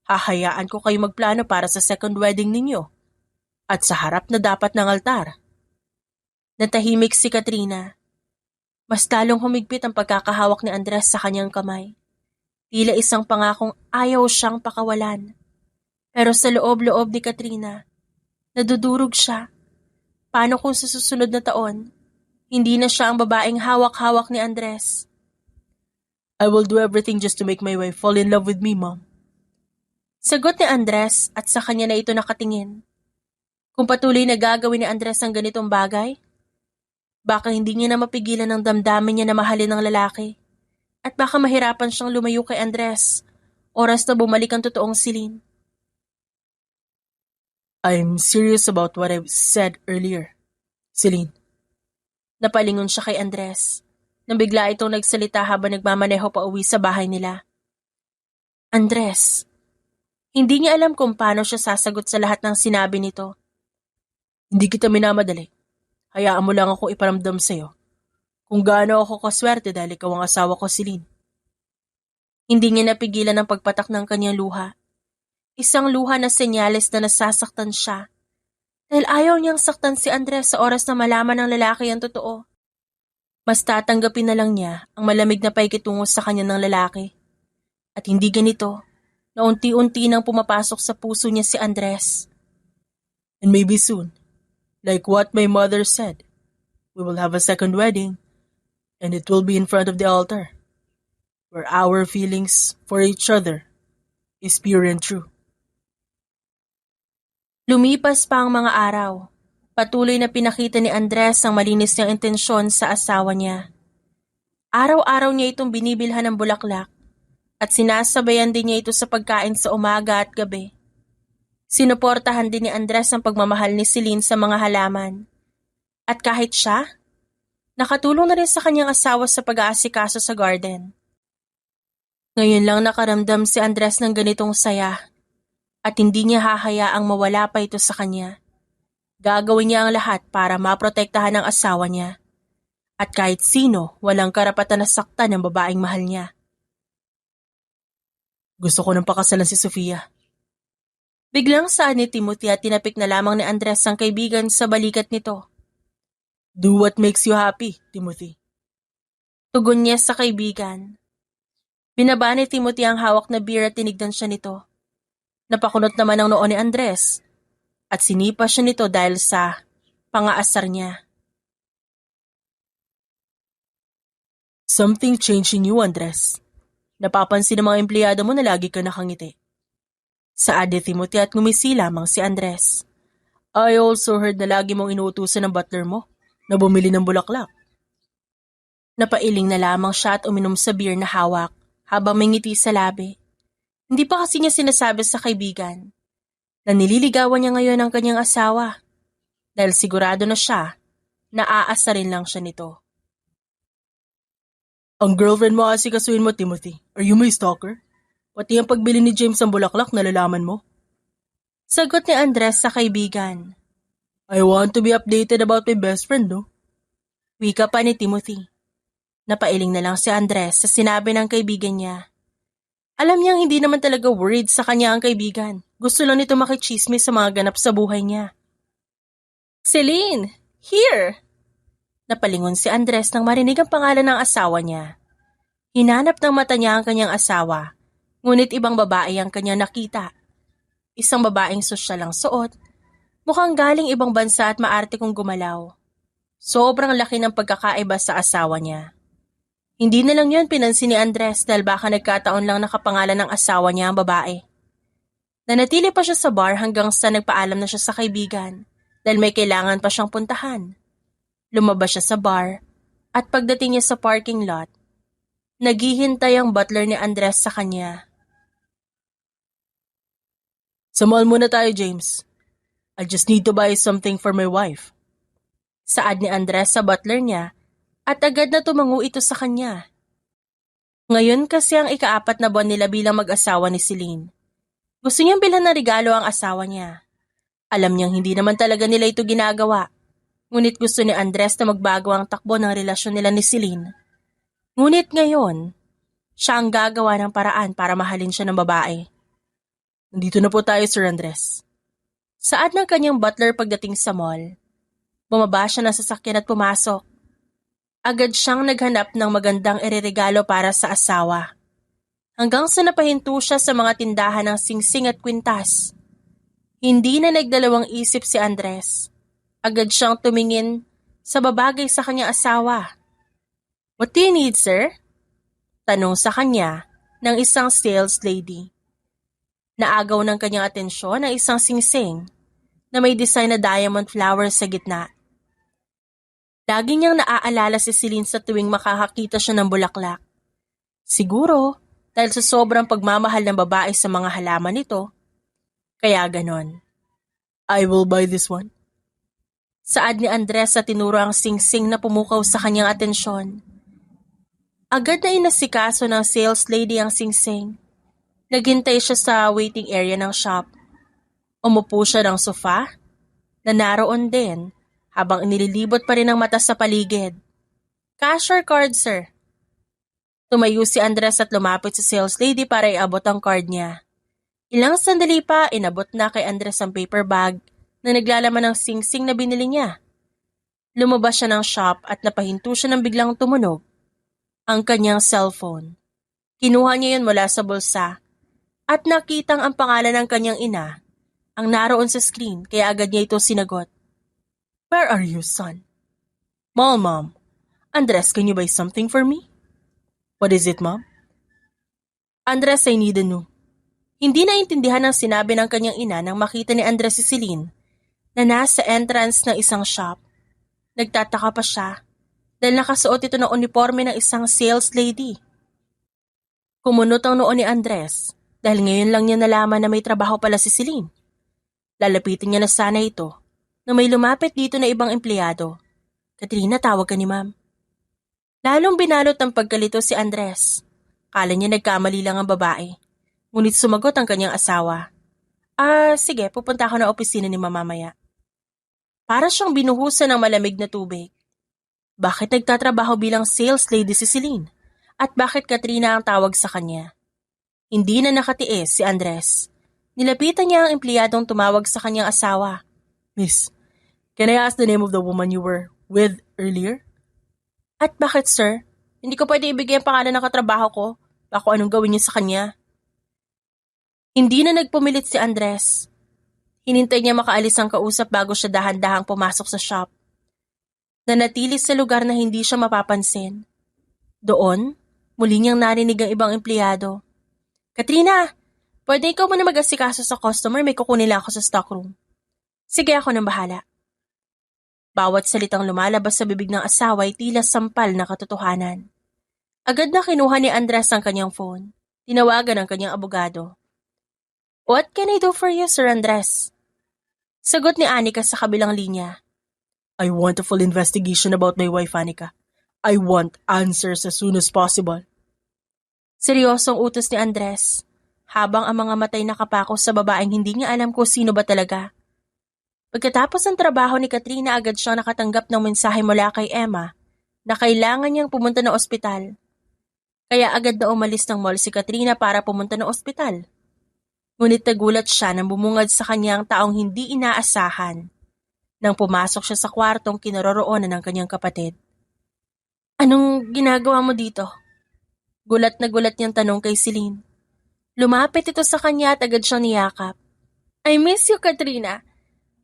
hahayaan ko kayo magplano para sa second wedding ninyo. At sa harap na dapat ng altar. Natahimik si Katrina. Mas talong humigpit ang pagkakahawak ni Andres sa kanyang kamay. Tila isang pangakong ayaw siyang pakawalan. Pero sa loob-loob ni Katrina, nadudurog siya. Paano kung sa susunod na taon, hindi na siya ang babaeng hawak-hawak ni Andres? I will do everything just to make my wife fall in love with me, ma'am. Sagot ni Andres at sa kanya na ito nakatingin. Kung patuloy na gagawin ni Andres ang ganitong bagay, baka hindi niya na mapigilan ang damdamin niya na mahalin ng lalaki. At baka mahirapan siyang lumayo kay Andres, oras na bumalik ang totoong Celine. I'm serious about what I've said earlier, Celine. Napalingon siya kay Andres, nang bigla itong nagsalita habang nagmamaneho pa uwi sa bahay nila. Andres, hindi niya alam kung paano siya sasagot sa lahat ng sinabi nito. Hindi kita minamadali. Hayaan mo lang ako iparamdam sa'yo kung gaano ako kaswerte dahil ikaw ang asawa ko, Celine. Hindi niya napigilan ang pagpatak ng kanyang luha. Isang luha na senyales na nasasaktan siya. Dahil ayaw niyang saktan si Andres sa oras na malaman ng lalaki ang totoo. Mas tatanggapin na lang niya ang malamig na paikitungo sa kanya ng lalaki. At hindi ganito, na unti-unti nang pumapasok sa puso niya si Andres. And maybe soon, like what my mother said, we will have a second wedding, and it will be in front of the altar, where our feelings for each other is pure and true. Lumipas pa ang mga araw. Patuloy na pinakita ni Andres ang malinis niyang intensyon sa asawa niya. Araw-araw niya itong binibilhan ng bulaklak at sinasabayan din niya ito sa pagkain sa umaga at gabi. Sinuportahan din ni Andres ang pagmamahal ni Celine sa mga halaman. At kahit siya, nakatulong na rin sa kanyang asawa sa pag-aasikaso sa garden. Ngayon lang nakaramdam si Andres ng ganitong saya at hindi niya hahayaang mawala pa ito sa kanya. Gagawin niya ang lahat para maprotektahan ang asawa niya. At kahit sino, walang karapatan na saktan ng babaeng mahal niya. Gusto ko nang pakasalan si Sofia. Biglang saan ni Timothy at tinapik na lamang ni Andres ang kaibigan sa balikat nito. Do what makes you happy, Timothy. Tugon niya sa kaibigan. Binaba ni Timothy ang hawak na beer at tinignan siya nito. Napakunot naman ang noo ni Andres at sinipa siya nito dahil sa pangaasar niya. Something changed in you, Andres. Napapansin ng mga empleyado mo na lagi ka nakangiti. Saad ni Timothy at ngumisi lamang si Andres. I also heard na lagi mong inuutusan ng butler mo na bumili ng bulaklak. Napailing na lamang siya at uminom sa beer na hawak habang may ngiti sa labi. Hindi pa kasi niya sinasabi sa kaibigan na nililigawan niya ngayon ang kanyang asawa dahil sigurado na siya na aasarin lang siya nito. Ang girlfriend mo kasi kasuin mo, Timothy. Are you my stalker? Pati ang pagbili ni James ng bulaklak, nalalaman mo? Sagot ni Andres sa kaibigan. I want to be updated about my best friend, no? Wika pa ni Timothy. Napailing na lang si Andres sa sinabi ng kaibigan niya. Alam niyang hindi naman talaga worried sa kanya ang kaibigan. Gusto lang nito makichismis sa mga ganap sa buhay niya. Celine! Here! Napalingon si Andres nang marinig ang pangalan ng asawa niya. Hinanap ng mata niya ang kanyang asawa, ngunit ibang babae ang kanyang nakita. Isang babaeng sosyal ang suot, mukhang galing ibang bansa at maarte kong gumalaw. Sobrang laki ng pagkakaiba sa asawa niya. Hindi na lang yun pinansin ni Andres dahil baka nagkataon lang nakapangalan ng asawa niya ang babae. Nanatili pa siya sa bar hanggang sa nagpaalam na siya sa kaibigan dahil may kailangan pa siyang puntahan. Lumabas siya sa bar at pagdating niya sa parking lot, naghihintay ang butler ni Andres sa kanya. Sa mall muna tayo, James. I just need to buy something for my wife. Saad ni Andres sa butler niya at agad na tumango ito sa kanya. Ngayon kasi ang ika-4 na buwan nila bilang mag-asawa ni Celine. Gusto niyang bilhan ng regalo ang asawa niya. Alam niyang hindi naman talaga nila ito ginagawa. Ngunit gusto ni Andres na magbago ang takbo ng relasyon nila ni Celine. Ngunit ngayon, siya ang gagawa ng paraan para mahalin siya ng babae. Nandito na po tayo, Sir Andres. Saad ng kanyang butler pagdating sa mall. Bumaba siya ng sasakyan at pumasok. Agad siyang naghanap ng magandang ireregalo para sa asawa. Hanggang sa napahinto siya sa mga tindahan ng singsing at kwintas. Hindi na nagdalawang isip si Andres. Agad siyang tumingin sa babagay sa kanyang asawa. What do you need, sir? Tanong sa kanya ng isang sales lady. Naagaw ng kanyang atensyon ang isang singsing na may design na diamond flowers sa gitna. Lagi niyang naaalala si Celine sa tuwing makakakita siya ng bulaklak. Siguro dahil sa sobrang pagmamahal ng babae sa mga halaman nito, kaya ganon. I will buy this one. Saad ni Andres sa tinuro ang singsing na pumukaw sa kanyang atensyon. Agad na inasikaso ng sales lady ang singsing. Naghintay siya sa waiting area ng shop. Umupo siya ng sofa na naroon din habang inililibot pa rin ang mata sa paligid. Cashier card, sir. Tumayo si Andres at lumapit sa sales lady para iabot ang card niya. Ilang sandali pa, inabot na kay Andres ang paper bag na naglalaman ng singsing na binili niya. Lumabas siya ng shop at napahinto siya nang biglang tumunog ang kanyang cellphone. Kinuha niya yun mula sa bulsa at nakitang ang pangalan ng kanyang ina ang naroon sa screen kaya agad niya ito sinagot. Where are you, son? Mall, Mom. Andres, can you buy something for me? What is it, Mom? Andres, I need a new. Hindi naintindihan ang sinabi ng kanyang ina nang makita ni Andres si Celine na nasa entrance ng isang shop. Nagtataka pa siya dahil nakasuot ito ng uniforme ng isang sales lady. Kumunot ang noo ni Andres dahil ngayon lang niya nalaman na may trabaho pala si Celine. Lalapitin niya na sana ito na may lumapit dito na ibang empleyado. Katrina, tawag ka ni Ma'am. Lalong binalot ng pagkalito si Andres. Kala niya nagkamali lang ang babae. Ngunit sumagot ang kanyang asawa. Sige, pupunta ako na opisina ni mamamaya. Para siyang binuhusan ng malamig na tubig. Bakit nagtatrabaho bilang sales lady si Celine? At bakit Katrina ang tawag sa kanya? Hindi na nakatiis si Andres. Nilapitan niya ang empleyadong tumawag sa kanyang asawa. Miss, can I ask the name of the woman you were with earlier? At bakit, sir? Hindi ko pwede ibigay ang pangalan ng katrabaho ko. Baka anong gawin niya sa kanya. Hindi na nagpumilit si Andres. Hinintay niya makaalis ang kausap bago siya dahan-dahang pumasok sa shop. Nanatili sa lugar na hindi siya mapapansin. Doon, muli niyang narinig ang ibang empleyado. Katrina, pwede ikaw muna mag-asikaso sa customer, may kukunin lang ako sa stockroom. Sige, ako nang bahala. Bawat salitang lumalabas sa bibig ng asawa ay tila sampal na katotohanan. Agad na kinuha ni Andres ang kanyang phone. Tinawagan ang kanyang abogado. "What can I do for you, Sir Andres?" Sagot ni Anika sa kabilang linya. I want a full investigation about my wife, Anika. I want answers as soon as possible. Seryosong utos ni Andres, habang ang mga matay nakapako sa babaeng hindi niya alam kung sino ba talaga. Pagkatapos ng trabaho ni Katrina, agad siyang nakatanggap ng mensahe mula kay Emma na kailangan niyang pumunta ng ospital. Kaya agad na umalis ng mall si Katrina para pumunta ng ospital. Ngunit nagulat siya nang bumungad sa kanyang taong hindi inaasahan nang pumasok siya sa kwartong kinaroroonan ng kanyang kapatid. "Anong ginagawa mo dito?" Gulat na gulat niyang tanong kay Celine. Lumapit ito sa kanya at agad siyang niyakap. "I miss you, Katrina.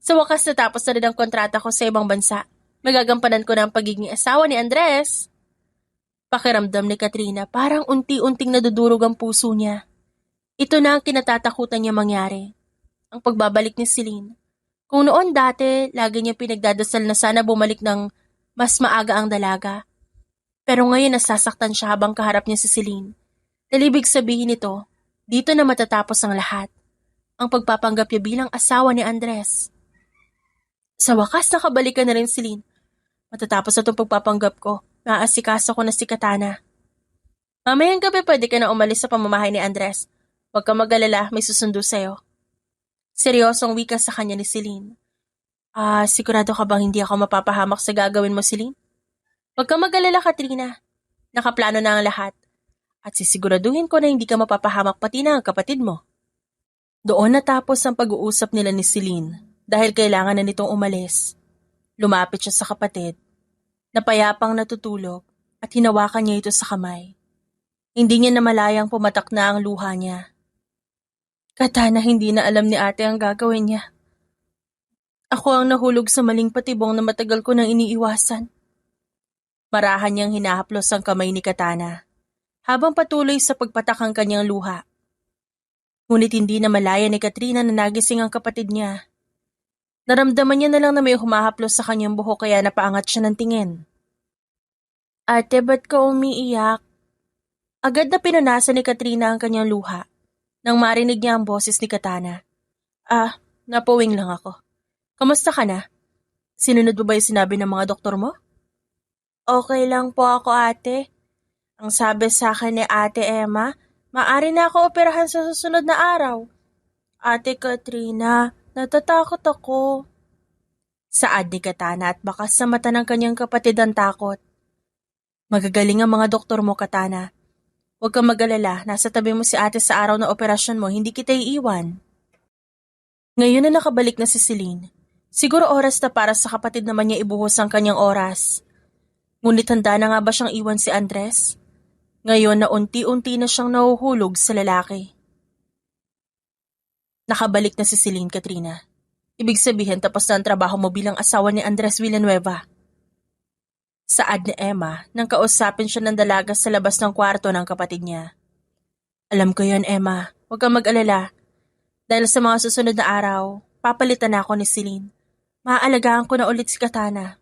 Sa wakas natapos na rin ang kontrata ko sa ibang bansa. Magagampanan ko na ang pagiging asawa ni Andres." Pakiramdam ni Katrina parang unti-unting nadudurog ang puso niya. Ito na ang kinatatakutan niya mangyari. Ang pagbabalik ni Celine. Kung noon dati, lagi niya pinagdadasal na sana bumalik ng mas maaga ang dalaga. Pero ngayon nasasaktan siya habang kaharap niya si Celine. Dahil ibig sabihin nito, dito na matatapos ang lahat. Ang pagpapanggap niya bilang asawa ni Andres. Sa wakas nakabalikan na rin si Celine. Matatapos na itong pagpapanggap ko. Naaasikaso ko na si Katana. Mamayang gabi pwede ka na umalis sa pamamahay ni Andres. Huwag ka mag-alala, may susundo sa'yo. Seryosong wika sa kanya ni Celine. Sigurado ka bang hindi ako mapapahamak sa gagawin mo, Celine? Huwag ka mag-alala, Katrina. Nakaplano na ang lahat. At sisiguraduhin ko na hindi ka mapapahamak pati na ang kapatid mo. Doon natapos ang pag-uusap nila ni Celine dahil kailangan na nitong umalis. Lumapit siya sa kapatid. Napayapang natutulog at hinawakan niya ito sa kamay. Hindi niya namalayang pumatak na ang luha niya. Katana, hindi na alam ni ate ang gagawin niya. Ako ang nahulog sa maling patibong na matagal ko nang iniiwasan. Marahan niyang hinahaplos ang kamay ni Katana habang patuloy sa pagpatak ang kanyang luha. Ngunit hindi na malaya ni Katrina na nagising ang kapatid niya. Naramdaman niya na lang na may humahaplos sa kanyang buhok kaya napaangat siya ng tingin. Ate, ba't ka umiiyak? Agad na pinunasan ni Katrina ang kanyang luha nang marinig niya ang boses ni Katana. Napawing lang ako. Kamusta ka na? Sinunod mo ba yung sinabi ng mga doktor mo? Okay lang po ako, ate. Ang sabi sa akin ni Ate Emma, maaari na ako operahan sa susunod na araw. Ate Katrina, natatakot ako. Saad ni Katana at bakas sa mata ng kanyang kapatid ang takot. Magagaling ang mga doktor mo, Katana. Huwag kang mag-alala, nasa tabi mo si ate sa araw na operasyon mo, hindi kita iiwan. Ngayon na nakabalik na si Celine. Siguro oras na para sa kapatid naman niya ibuhos ang kanyang oras. Ngunit handa na nga ba siyang iwan si Andres? Ngayon na unti-unti na siyang nahuhulog sa lalaki. Nakabalik na si Celine, Katrina. Ibig sabihin tapos na ang trabaho mo bilang asawa ni Andres Villanueva. Saad ni Emma nang kausapin siya ng dalaga sa labas ng kwarto ng kapatid niya. Alam ko yon, Emma. Huwag kang mag-alala. Dahil sa mga susunod na araw, papalitan na ako ni Celine. Maaalagaan ko na ulit si Katana.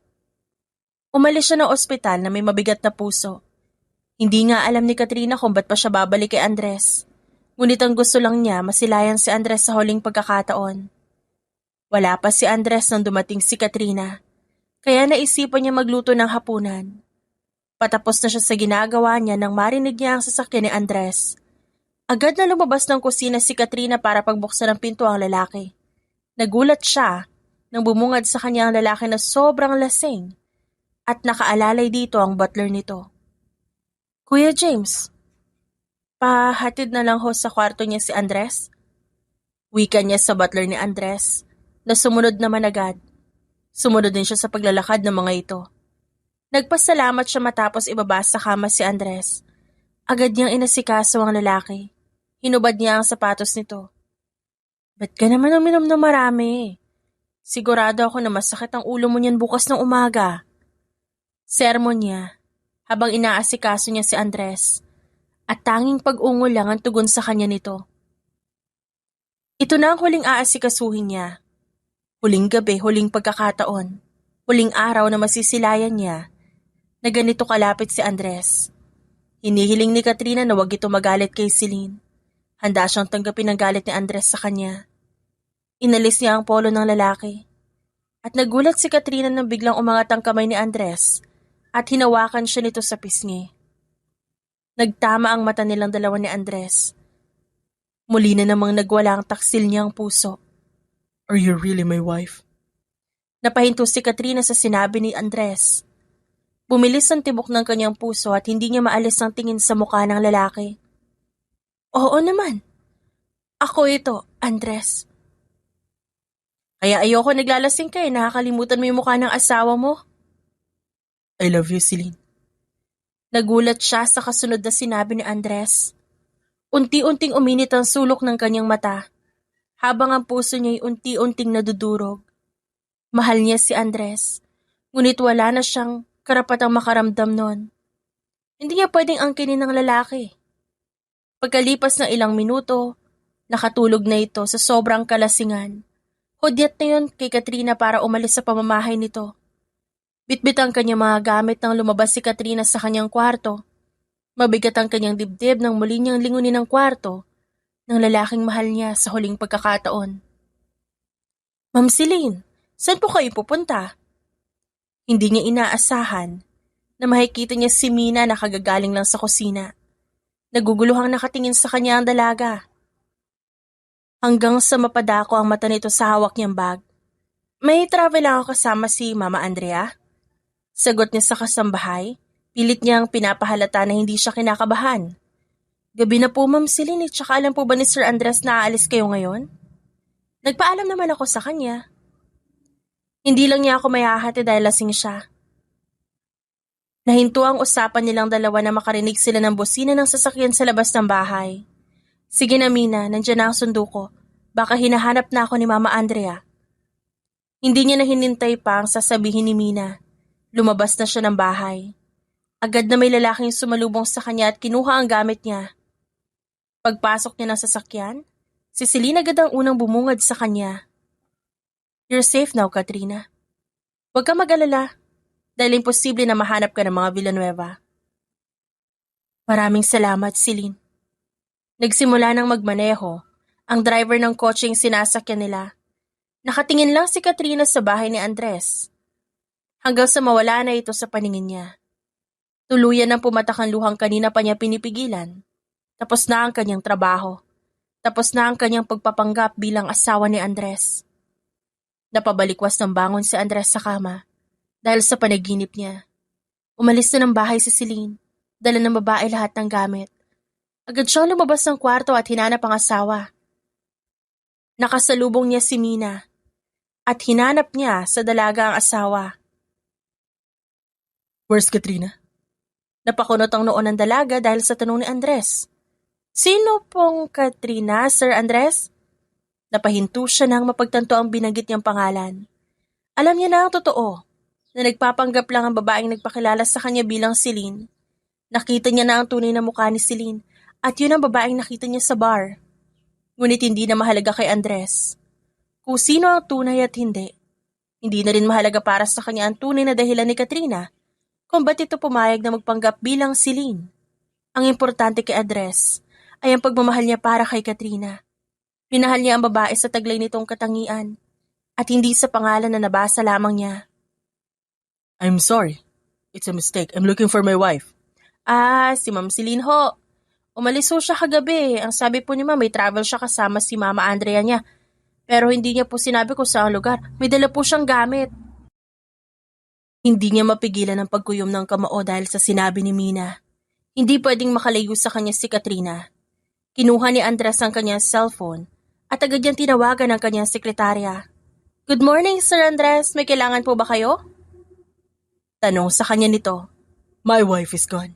Umalis siya ng ospital na may mabigat na puso. Hindi nga alam ni Katrina kung ba't pa siya babalik kay Andres. Ngunit ang gusto lang niya masilayan si Andres sa huling pagkakataon. Wala pa si Andres nang dumating si Katrina. Kaya naisipan niya magluto ng hapunan. Patapos na siya sa ginagawa niya nang marinig niya ang sasakyan ni Andres. Agad na lumabas ng kusina si Katrina para pagbuksan ng pinto ang lalaki. Nagulat siya nang bumungad sa kanya ang lalaki na sobrang lasing at nakaalalay dito ang butler nito. Kuya James, pahatid na lang ho sa kwarto niya si Andres? Wika niya sa butler ni Andres na sumunod naman agad. Sumunod din siya sa paglalakad ng mga ito. Nagpasalamat siya matapos ibaba sa kama si Andres. Agad niyang inasikaso ang lalaki. Hinubad niya ang sapatos nito. Ba't ka naman uminom ng marami? Sigurado ako na masakit ang ulo mo niyan bukas ng umaga. Sermon niya habang inaasikaso niya si Andres at tanging pag-ungol lang ang tugon sa kanya nito. Ito na ang huling aasikasuhin niya. Huling gabi, huling pagkakataon. Huling araw na masisilayan niya na ganito kalapit si Andres. Hinihiling ni Katrina na wag ito magalit kay Celine. Handa siyang tanggapin ang galit ni Andres sa kanya. Inalis niya ang polo ng lalaki. At nagulat si Katrina nang biglang umangat ang kamay ni Andres at hinawakan siya nito sa pisngi. Nagtama ang mata nilang dalawa ni Andres. Muli na namang nagwala ang taksil niyang puso. Are you really my wife? Napahinto si Katrina sa sinabi ni Andres. Bumilis ang tibok ng kanyang puso at hindi niya maalis ang tingin sa mukha ng lalaki. Oo naman. Ako ito, Andres. Kaya ayoko naglalasing ka nakakalimutan mo yung mukha ng asawa mo. I love you, Celine. Nagulat siya sa kasunod na sinabi ni Andres. Unti-unting uminit ang sulok ng kanyang mata, habang ang puso niya'y unti-unting nadudurog. Mahal niya si Andres, ngunit wala na siyang karapatang makaramdam nun. Hindi niya pwedeng angkinin ng lalaki. Pagkalipas ng ilang minuto, nakatulog na ito sa sobrang kalasingan. Hudyat na yun kay Katrina para umalis sa pamamahay nito. Bitbit ang kanyang mga gamit nang lumabas si Katrina sa kanyang kwarto. Mabigat ang kanyang dibdib nang muli niyang lingunin ang kwarto ng lalaking mahal niya sa huling pagkakataon. Ma'am Celine, saan po kayo pupunta? Hindi niya inaasahan na makikita niya si Mina na kagagaling lang sa kusina. Naguguluhang nakatingin sa kanya ang dalaga. Hanggang sa mapadako ang mata nito sa hawak niyang bag. May travel lang ako kasama si Mama Andrea. Sagot niya sa kasambahay. Pilit niyang pinapahalata na hindi siya kinakabahan. Gabi na po, Ma'am Celine, tsaka alam po ba ni Sir Andres na aalis kayo ngayon? Nagpaalam naman ako sa kanya. Hindi lang niya ako mayahati dahil lasing siya. Nahinto ang usapan nilang dalawa na makarinig sila ng bosina ng sasakyan sa labas ng bahay. Sige na, Mina, nandiyan na ang sundo ko. Baka hinahanap na ako ni Mama Andrea. Hindi niya na hinintay pa ang sasabihin ni Mina. Lumabas na siya ng bahay. Agad na may lalaking sumalubong sa kanya at kinuha ang gamit niya. Pagpasok niya ng sasakyan, si Celine agad ang unang bumungad sa kanya. You're safe now, Katrina. Huwag ka mag-alala, dahil imposible na mahanap ka ng mga Villanueva. Maraming salamat, Celine. Nagsimula nang magmaneho, ang driver ng kotseng sinasakyan nila. Nakatingin lang si Katrina sa bahay ni Andres. Hanggang sa mawala na ito sa paningin niya. Tuluyan ang pumatak ang luhang kanina pa niya pinipigilan. Tapos na ang kanyang trabaho. Tapos na ang kanyang pagpapanggap bilang asawa ni Andres. Napabalikwas ng bangon si Andres sa kama dahil sa panaginip niya. Umalis na ng bahay si Celine, dala ng babae lahat ng gamit. Agad siyang lumabas ng kwarto at hinanap ang asawa. Nakasalubong niya si Mina at hinanap niya sa dalaga ang asawa. Where's Katrina? Napakunot ang noon ng dalaga dahil sa tanong ni Andres. Sino pong Katrina, Sir Andres? Napahinto siya nang mapagtanto ang binanggit niyang pangalan. Alam niya na ang totoo, na nagpapanggap lang ang babaeng nagpakilala sa kanya bilang Celine. Nakita niya na ang tunay na mukha ni Celine at yun ang babaeng nakita niya sa bar. Ngunit hindi na mahalaga kay Andres. Kung sino ang tunay at hindi. Hindi na rin mahalaga para sa kanya ang tunay na dahilan ni Katrina kung ba't ito pumayag na magpanggap bilang Celine. Ang importante kay Andres ay ang pagmamahal niya para kay Katrina. Minahal niya ang babae sa taglay nitong katangian at hindi sa pangalan na nabasa lamang niya. I'm sorry. It's a mistake. I'm looking for my wife. Si Ma'am Celine ho. Umalis ho siya kagabi. Ang sabi po niya may travel siya kasama si Mama Andrea niya. Pero hindi niya po sinabi kung saan lugar. May dala po siyang gamit. Hindi niya mapigilan ang pagkuyom ng kamao dahil sa sinabi ni Mina. Hindi pwedeng makalayo sa kanya si Katrina. Kinuha ni Andres ang kanyang cellphone at agad niyang tinawagan ang kanyang sekretarya. Good morning, Sir Andres. May kailangan po ba kayo? Tanong sa kanya nito. My wife is gone.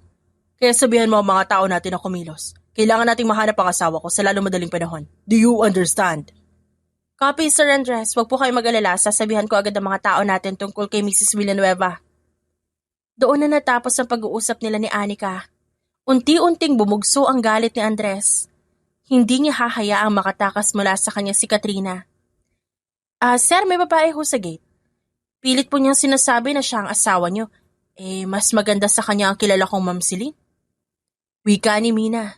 Kaya sabihan mo ang mga tao natin na kumilos. Kailangan nating mahanap ang asawa ko sa lalo madaling panahon. Do you understand? Copy, Sir Andres. Huwag po kayo mag-alala. Sasabihan ko agad ang mga tao natin tungkol kay Mrs. Villanueva. Doon na natapos ang pag-uusap nila ni Anika. Unti-unting bumugso ang galit ni Andres. Hindi niya hahayaang makatakas mula sa kanya si Katrina. Sir, may babae ho sa gate. Pilit po niyang sinasabi na siya ang asawa niyo. Mas maganda sa kanya ang kilala kong Ma'am Celine. Wika ni Mina.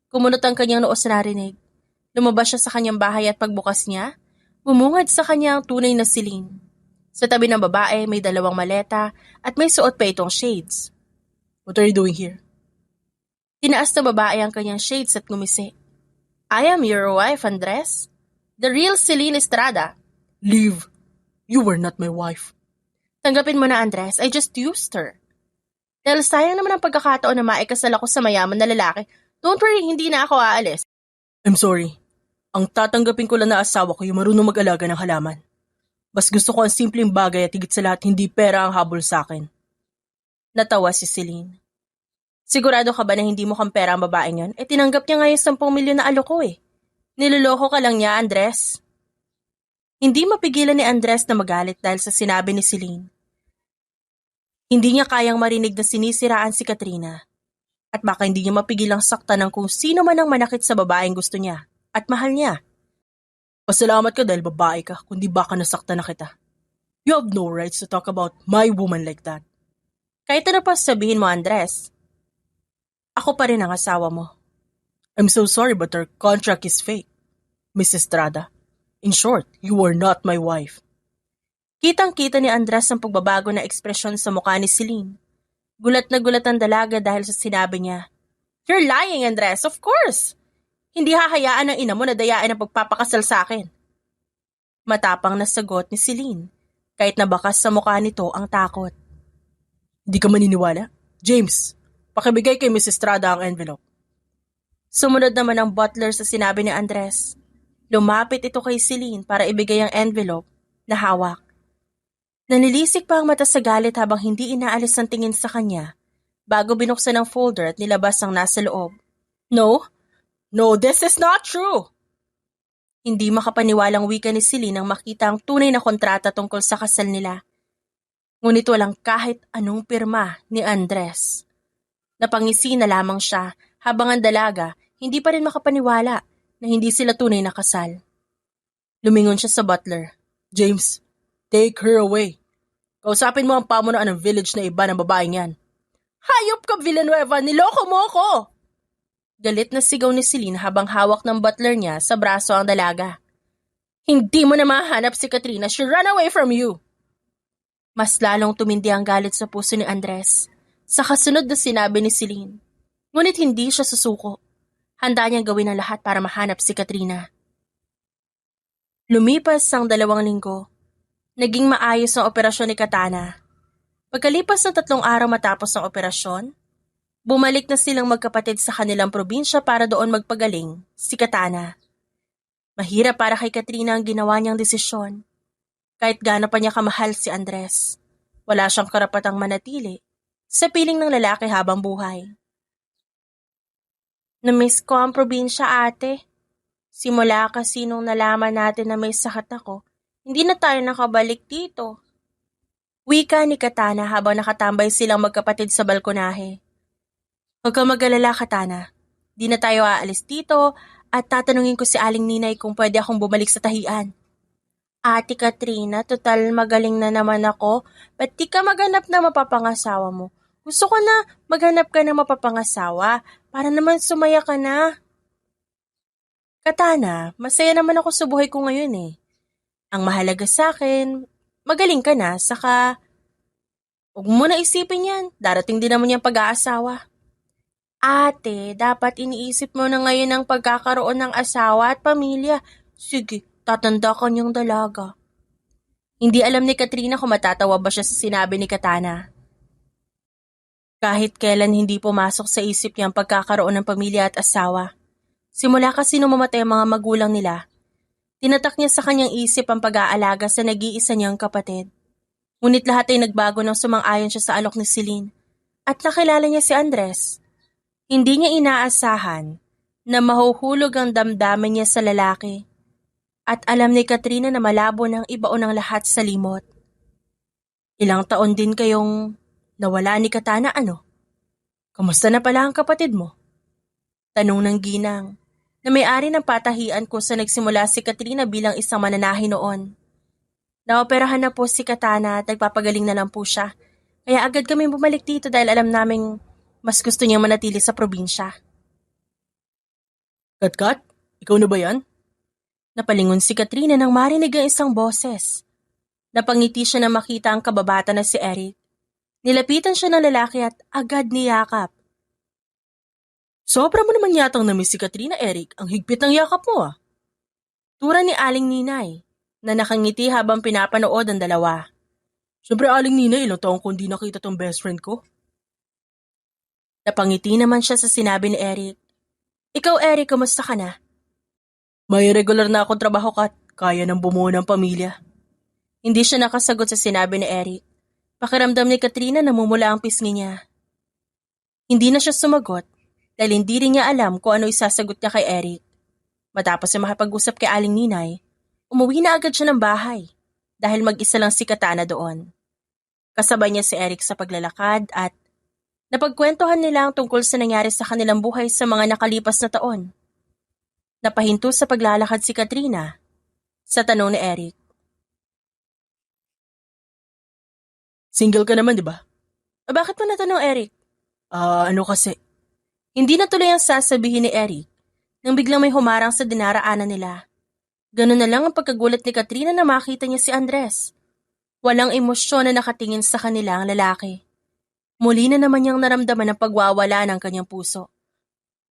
Kumunot ang kanyang noo sa narinig. Lumabas siya sa kanyang bahay at pagbukas niya, bumungad sa kanya ang tunay na Celine. Sa tabi ng babae may 2 maleta at may suot pa itong shades. What are you doing here? Tinaas na babae ang kanyang shades at ngumisi. I am your wife, Andres. The real Celine Estrada. Leave. You were not my wife. Tanggapin mo na, Andres. I just used her. Dahil sayang naman ang pagkakataon na maikasal ako sa mayaman na lalaki, don't worry, hindi na ako aalis. I'm sorry. Ang tatanggapin ko lang na asawa ko yung marunong mag-alaga ng halaman. Mas gusto ko ang simpleng bagay at higit sa lahat hindi pera ang habol sa akin. Natawa si Celine. Sigurado ka ba na hindi mo kang pera ang babaeng yun? Tinanggap niya nga yung 10 milyon na alok ko. Niloloko ka lang niya, Andres. Hindi mapigilan ni Andres na magalit dahil sa sinabi ni Celine. Hindi niya kayang marinig na sinisiraan si Katrina. At baka hindi niya mapigilang saktan ng kung sino man ang manakit sa babaeng gusto niya at mahal niya. Pasalamat ka dahil babae ka, kundi baka nasaktan na kita. You have no rights to talk about my woman like that. Kahit ano pa sabihin mo, Andres, ako pa rin ang asawa mo. I'm so sorry but our contract is fake, Miss Estrada. In short, you are not my wife. Kitang-kita ni Andres ang pagbabago na ekspresyon sa mukha ni Celine. Gulat na gulat ang dalaga dahil sa sinabi niya. You're lying, Andres, of course. Hindi hahayaan ng ina mo na dayain ang pagpapakasal sa akin. Matapang na sagot ni Celine, kahit nabakas sa mukha nito ang takot. Hindi ka maniniwala? James, pakibigay kay Miss Estrada ang envelope. Sumunod naman ang butler sa sinabi ni Andres. Lumapit ito kay Celine para ibigay ang envelope na hawak. Nanilisik pa ang mata sa galit habang hindi inaalis ang tingin sa kanya bago binuksan ang folder at nilabas ang nasa loob. No, this is not true! Hindi makapaniwalang wika ni Celine nang makita ang tunay na kontrata tungkol sa kasal nila. Ngunit walang kahit anong pirma ni Andres. Napangisi na lamang siya habang ang dalaga hindi pa rin makapaniwala na hindi sila tunay na kasal. Lumingon siya sa butler. James, take her away. Kausapin mo ang pamunuan ng village na iba ng babaeng yan. Hayop ka, Villanueva! Niloko mo ako! Galit na sigaw ni Celine habang hawak ng butler niya sa braso ang dalaga. Hindi mo na mahanap si Katrina. She ran away from you! Mas lalong tumindi ang galit sa puso ni Andres sa kasunod na sinabi ni Celine. Ngunit hindi siya susuko. Handa niyang gawin ang lahat para mahanap si Katrina. Lumipas ang 2 linggo. Naging maayos ang operasyon ni Katana. Pagkalipas ng 3 araw matapos ang operasyon, bumalik na silang magkapatid sa kanilang probinsya para doon magpagaling si Katana. Mahirap para kay Katrina ang ginawa niyang desisyon. Kahit gaano pa niya kamahal si Andres, wala siyang karapatang manatili sa piling ng lalaki habang buhay. Namiss ko ang probinsya, ate. Simula kasi nung nalaman natin na may sakit ako, hindi na tayo nakabalik dito. Wika ni Katana habang nakatambay silang magkapatid sa balkonahe. Huwag kang mag-alala, Katana. Di na tayo aalis dito at tatanungin ko si Aling Ninay kung pwede akong bumalik sa tahian. Ate Katrina, total magaling na naman ako. Ba't di ka maghanap na mapapangasawa mo? Gusto ko na maghanap ka ng mapapangasawa para naman sumaya ka na. Katana, masaya naman ako sa buhay ko ngayon eh. Ang mahalaga sa akin, magaling ka na, saka huwag mo na isipin yan, darating din naman yung pag-aasawa. Ate, dapat iniisip mo na ngayon ang pagkakaroon ng asawa at pamilya. Sige, tatanda ka niyang dalaga. Hindi alam ni Katrina kung matatawa ba siya sa sinabi ni Katana. Kahit kailan hindi pumasok sa isip niya ang pagkakaroon ng pamilya at asawa. Simula kasi nung mamatay ang mga magulang nila, tinatak niya sa kanyang isip ang pag-aalaga sa nag-iisa niyang kapatid. Ngunit lahat ay nagbago nang sumang-ayon siya sa alok ni Celine at nakilala niya si Andres. Hindi niya inaasahan na mahuhulog ang damdamin niya sa lalaki at alam ni Katrina na malabo ng ibaon ang lahat sa limot. Ilang taon din kayong nawala ni Katana, ano? Kamusta na pala ang kapatid mo? Tanong ng ginang na may-ari ng patahian kung saan nagsimula si Katrina bilang isang mananahi noon. Naoperahan na po si Katana at nagpapagaling na lang po siya. Kaya agad kami bumalik dito dahil alam naming mas gusto niya manatili sa probinsya. Katkat, ikaw na ba yan? Napalingon si Katrina nang marinig ang isang boses. Napangiti siya nang makita ang kababata na si Eric. Nilapitan siya ng lalaki at agad niyakap. Sobra mo naman yatang namiss si Katrina, Eric. Ang higpit ng yakap mo Tura ni Aling Ninay na nakangiti habang pinapanood ang dalawa. Siyempre, Aling Nina, ilang taong kung di nakita tong best friend ko. Napangiti naman siya sa sinabi ni Eric. Ikaw, Eric, kumusta ka na? May regular na akong trabaho kat kaya nang bumuo ng pamilya. Hindi siya nakasagot sa sinabi ni Eric. Pakiramdam ni Katrina namumula ang pisngi niya. Hindi na siya sumagot dahil hindi rin niya alam kung ano isasagot niya kay Eric. Matapos ay makipag-usap kay Aling Ninay, umuwi na agad siya ng bahay dahil mag-isa lang si Katana doon. Kasabay niya si Eric sa paglalakad at napagkwentuhan nila ang tungkol sa nangyari sa kanilang buhay sa mga nakalipas na taon. Napahinto sa paglalakad si Katrina sa tanong ni Eric. Single ka naman, di ba? Bakit mo natanong, Eric? Ano kasi? Hindi na tuloy ang sasabihin ni Eric nang biglang may humarang sa dinaraanan nila. Ganun na lang ang pagkagulat ni Katrina na makita niya si Andres. Walang emosyon na nakatingin sa kanila ang lalaki. Muli na naman niyang naramdaman ang pagwawala ng kanyang puso.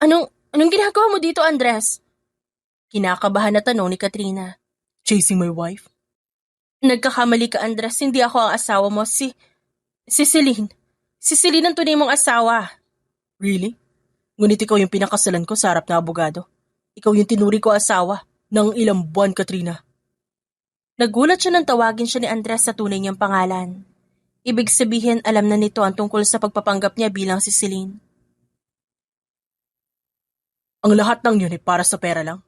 Anong ginagawa mo dito, Andres? Kinakabahan na tanong ni Katrina. Chasing my wife? Nagkakamali ka, Andres. Hindi ako ang asawa mo. Si Celine. Si Celine ang tunay mong asawa. Really? Ngunit ikaw yung pinakasalan ko sa harap na abogado. Ikaw yung tinuri ko asawa ng ilang buwan, Katrina. Nagulat siya nang tawagin siya ni Andres sa tunay niyang pangalan. Ibig sabihin alam na nito ang tungkol sa pagpapanggap niya bilang si Celine. Ang lahat ng yun ay para sa pera lang.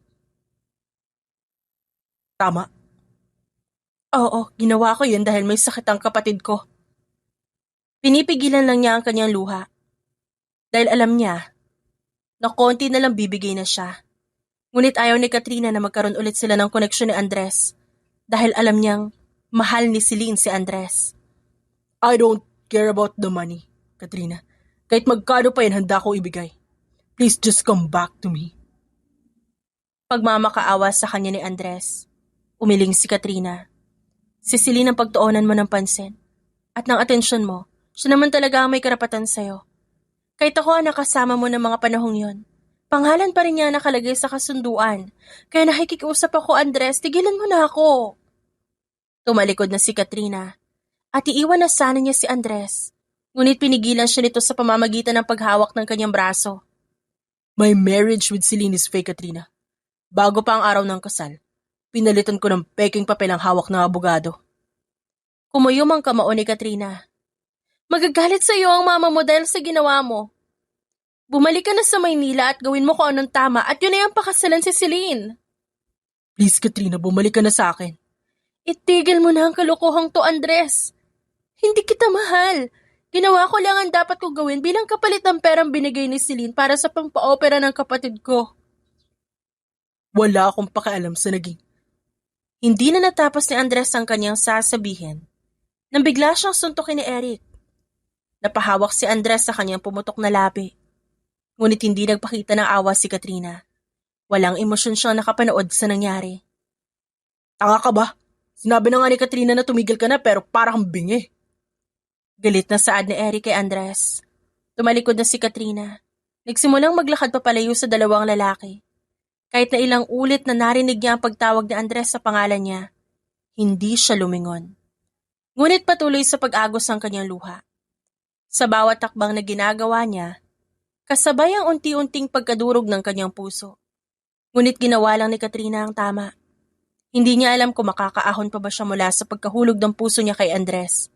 Tama. Oo, ginawa ko yun dahil may sakit ang kapatid ko. Pinipigilan lang niya ang kanyang luha. Dahil alam niya na konti na lang bibigay na siya. Ngunit ayaw ni Katrina na magkaroon ulit sila ng koneksyon ni Andres dahil alam niyang mahal ni Celine si Andres. I don't care about the money, Katrina. Kahit magkano pa yan, handa ko ibigay. Please just come back to me. Pagmamakaawa sa kanya ni Andres, umiling si Katrina. Si Celine ang pagtuunan mo ng pansin at ng atensyon mo. Siya naman talaga ang may karapatan sa'yo. Kahit ako ang nakasama mo ng mga panahong yon, pangalan pa rin niya nakalagay sa kasunduan. Kaya nakikiusap ako, Andres, tigilan mo na ako. Tumalikod na si Katrina at iiwan na sana niya si Andres. Ngunit pinigilan siya nito sa pamamagitan ng paghawak ng kanyang braso. My marriage with Celine is fake, Katrina. Bago pa ang araw ng kasal, pinalitan ko ng peking papel ang hawak ng abogado. Kumuyom ang kamao ni Katrina. Magagalit sa iyo ang mama mo dahil sa ginawa mo. Bumalik ka na sa Maynila at gawin mo kung anong tama at yun ay ang pakasalan si Celine. Please, Katrina, bumalik ka na sa akin. Itigil mo na ang kalokohang to, Andres. Hindi kita mahal. Ginawa ko lang ang dapat kong gawin bilang kapalit ng perang binigay ni Celine para sa pangpa-opera ng kapatid ko. Wala akong pakialam sa naging. Hindi na natapos ni Andres ang kanyang sasabihin nang bigla siyang suntukin ni Eric. Napahawak si Andres sa kanyang pumutok na labi. Ngunit hindi nagpakita ng awa si Katrina. Walang emosyon siyang nakapanood sa nangyari. Tanga ka ba? Sinabi na nga ni Katrina na tumigil ka na pero parang kang bingi. Galit na saad ni Eric kay Andres. Tumalikod na si Katrina. Nagsimulang maglakad papalayo sa dalawang lalaki. Kahit na ilang ulit na narinig niya ang pagtawag ni Andres sa pangalan niya, hindi siya lumingon. Ngunit patuloy sa pag-agos ang kanyang luha. Sa bawat takbang na ginagawa niya, kasabay ang unti-unting pagkadurog ng kanyang puso. Ngunit ginawa lang ni Katrina ang tama. Hindi niya alam kung makakaahon pa ba siya mula sa pagkahulog ng puso niya kay Andres.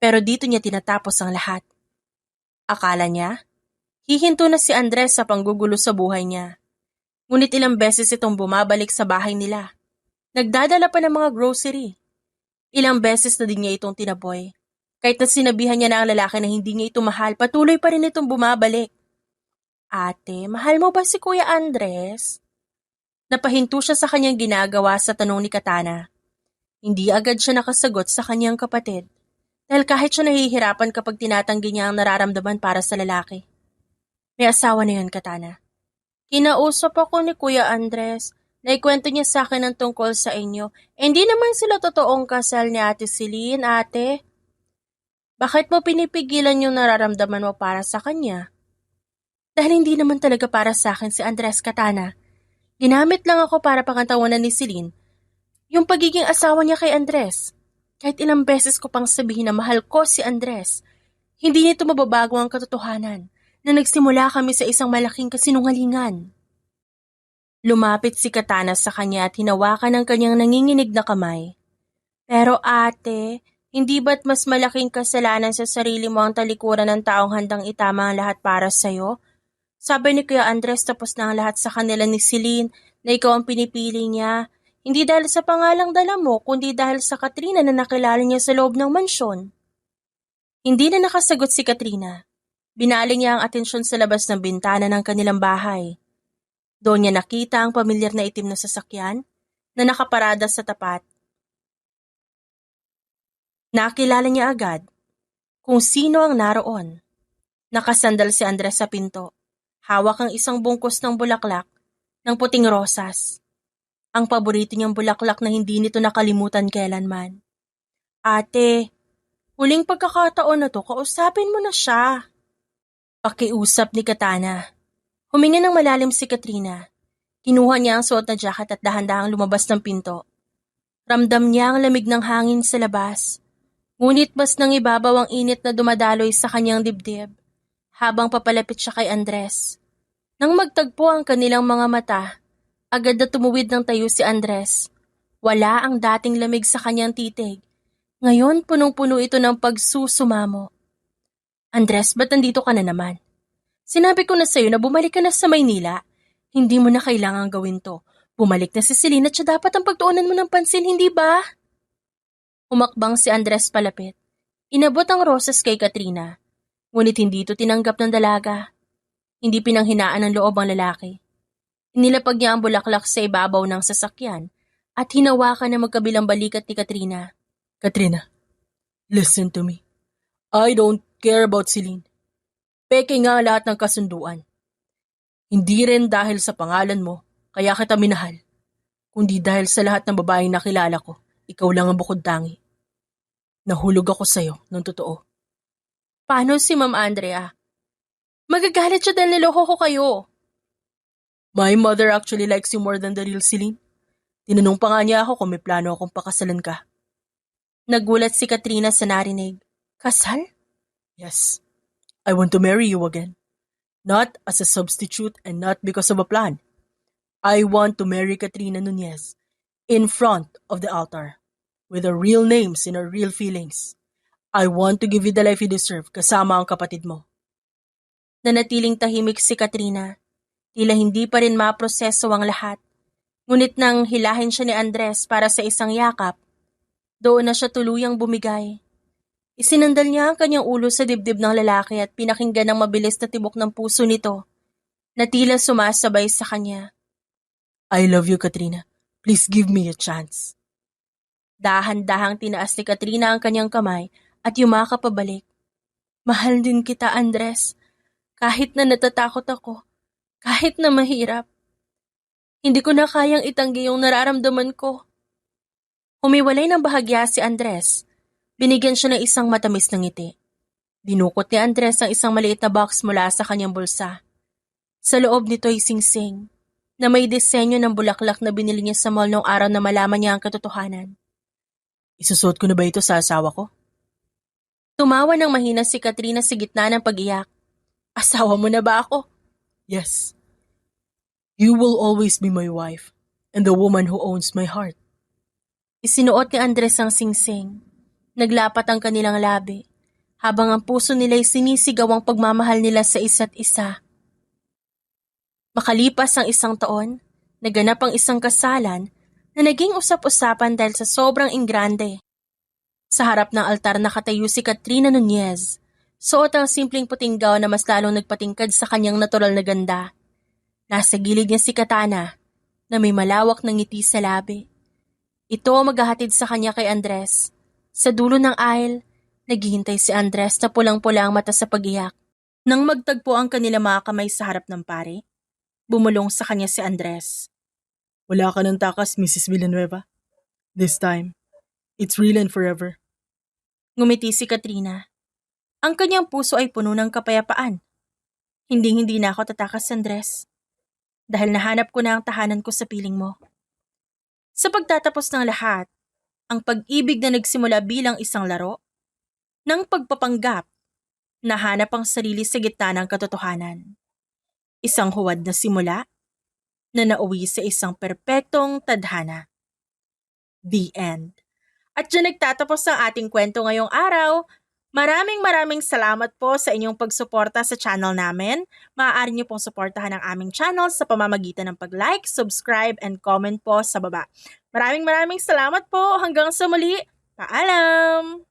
Pero dito niya tinatapos ang lahat. Akala niya, hihinto na si Andres sa panggugulo sa buhay niya. Ngunit ilang beses itong bumabalik sa bahay nila. Nagdadala pa ng mga grocery. Ilang beses na din niya itong tinaboy. Kahit na sinabihan niya na ang lalaki na hindi niya ito mahal, patuloy pa rin itong bumabalik. Ate, mahal mo ba si Kuya Andres? Napahinto siya sa kanyang ginagawa sa tanong ni Katana. Hindi agad siya nakasagot sa kanyang kapatid dahil kahit siya nahihirapan kapag tinatanggi niya ang nararamdaman para sa lalaki. May asawa na yun, Katana. Kinausap ako ni Kuya Andres. Naikwento niya sa akin ang tungkol sa inyo. Hindi naman sila totoong kasal ni Ate Celine, ate. Bakit mo pinipigilan yung nararamdaman mo para sa kanya? Dahil hindi naman talaga para sa akin si Andres, Katana. Ginamit lang ako para pangantawanan ni Celine yung pagiging asawa niya kay Andres. Kahit ilang beses ko pang sabihin na mahal ko si Andres, hindi nito mababago ang katotohanan na nagsimula kami sa isang malaking kasinungalingan. Lumapit si Katana sa kanya at hinawakan ang kanyang nanginginig na kamay. Pero ate, hindi ba't mas malaking kasalanan sa sarili mo ang talikuran ng taong handang itama ang lahat para sa'yo? Sabi ni Kuya Andres tapos na ang lahat sa kanila ni Celine na ikaw ang pinipili niya. Hindi dahil sa pangalang dala mo, kundi dahil sa Katrina na nakilala niya sa loob ng mansyon. Hindi na nakasagot si Katrina. Binaling niya ang atensyon sa labas ng bintana ng kanilang bahay. Doon niya nakita ang pamilyar na itim na sasakyan na nakaparada sa tapat. Nakilala niya agad kung sino ang naroon. Nakasandal si Andres sa pinto. Hawak ang isang bungkus ng bulaklak ng puting rosas. Ang paborito niyang bulaklak na hindi nito nakalimutan kailanman. Ate, huling pagkakataon na to, kausapin mo na siya. Pakiusap ni Katana. Huminga ng malalim si Katrina. Kinuha niya ang suot na jacket at dahan-dahang lumabas ng pinto. Ramdam niya ang lamig ng hangin sa labas. Ngunit mas nang ibabaw ang init na dumadaloy sa kanyang dibdib habang papalapit siya kay Andres. Nang magtagpo ang kanilang mga mata, agad na tumuwid ng tayo si Andres. Wala ang dating lamig sa kanyang titig. Ngayon punong-puno ito ng pagsusumamo. Andres, ba't nandito ka na naman? Sinabi ko na sa'yo na bumalik ka na sa Maynila. Hindi mo na kailangang gawin to. Bumalik na si Celine at siya dapat ang pagtuunan mo ng pansin, hindi ba? Humakbang si Andres palapit. Inabot ang rosas kay Katrina. Ngunit hindi ito tinanggap ng dalaga. Hindi pinanghinaan ng loob ang lalaki. Inilapag niya ang bulaklak sa ibabaw ng sasakyan at hinawakan na magkabilang balikat ni Katrina. Katrina, listen to me. I don't care about Celine. Peke nga ang lahat ng kasunduan. Hindi rin dahil sa pangalan mo, kaya kita minahal. Kundi dahil sa lahat ng babaeng nakilala ko, ikaw lang ang bukod tangi. Nahulog ako sa'yo ng totoo. Paano si Ma'am Andrea? Magagalit siya dahil niloko ko kayo. My mother actually likes you more than the real Celine. Tinanong pa nga niya ako kung may plano akong pakasalan ka. Nagulat si Katrina sa narinig. Kasal? Yes. I want to marry you again. Not as a substitute and not because of a plan. I want to marry Katrina Nunez in front of the altar with our real names and our real feelings. I want to give you the life you deserve kasama ang kapatid mo. Nanatiling tahimik si Katrina. Tila hindi pa rin maproseso ang lahat. Ngunit nang hilahin siya ni Andres para sa isang yakap, doon na siya tuluyang bumigay. Isinandal niya ang kanyang ulo sa dibdib ng lalaki at pinakinggan ang mabilis na tibok ng puso nito na tila sumasabay sa kanya. I love you, Katrina. Please give me a chance. Dahan-dahang tinaas ni Katrina ang kanyang kamay at yumakap pabalik. Mahal din kita, Andres. Kahit na natatakot ako, kahit na mahirap. Hindi ko na kayang itanggi yung nararamdaman ko. Humiwalay ng bahagya si Andres. Binigyan siya ng isang matamis na ngiti. Dinukot ni Andres ang isang maliit na box mula sa kanyang bulsa. Sa loob nito ay singsing na may disenyo ng bulaklak na binili niya sa mall noong araw na malaman niya ang katotohanan. Isusuot ko na ba ito sa asawa ko? Tumawa ng mahina si Katrina sa gitna ng pag-iyak. Asawa mo na ba ako? Yes. You will always be my wife and the woman who owns my heart. Isinuot ni Andres ang singsing. Naglapat ang kanilang labi, habang ang puso nila'y sinisigaw ang pagmamahal nila sa isa't isa. Makalipas ang isang taon, naganap ang isang kasalan na naging usap-usapan dahil sa sobrang ingrande. Sa harap ng altar nakatayo si Katrina Nunez, suot ang simpleng puting gown na mas lalong nagpatingkad sa kanyang natural na ganda. Nasa gilid niya si Katana, na may malawak na ngiti sa labi. Ito ang maghahatid sa kanya kay Andres. Sa dulo ng aisle, naghihintay si Andres na pulang-pula ang mata sa pag-iyak. Nang magtagpo ang kanila mga kamay sa harap ng pare, bumulong sa kanya si Andres. Wala ka ng takas, Mrs. Villanueva. This time, it's real and forever. Ngumiti si Katrina. Ang kanyang puso ay puno ng kapayapaan. Hinding-hindi na ako tatakas, Andres. Dahil nahanap ko na ang tahanan ko sa piling mo. Sa pagtatapos ng lahat, ang pag-ibig na nagsimula bilang isang laro, ng pagpapanggap, nahanap ang sarili sa gitna ng katotohanan. Isang huwad na simula na nauwi sa isang perpektong tadhana. The end. At dyan nagtatapos ang ating kwento ngayong araw. Maraming salamat po sa inyong pagsuporta sa channel namin. Maaari niyo pong suportahan ang aming channel sa pamamagitan ng pag-like, subscribe, and comment po sa baba. Maraming salamat po. Hanggang sa muli. Paalam!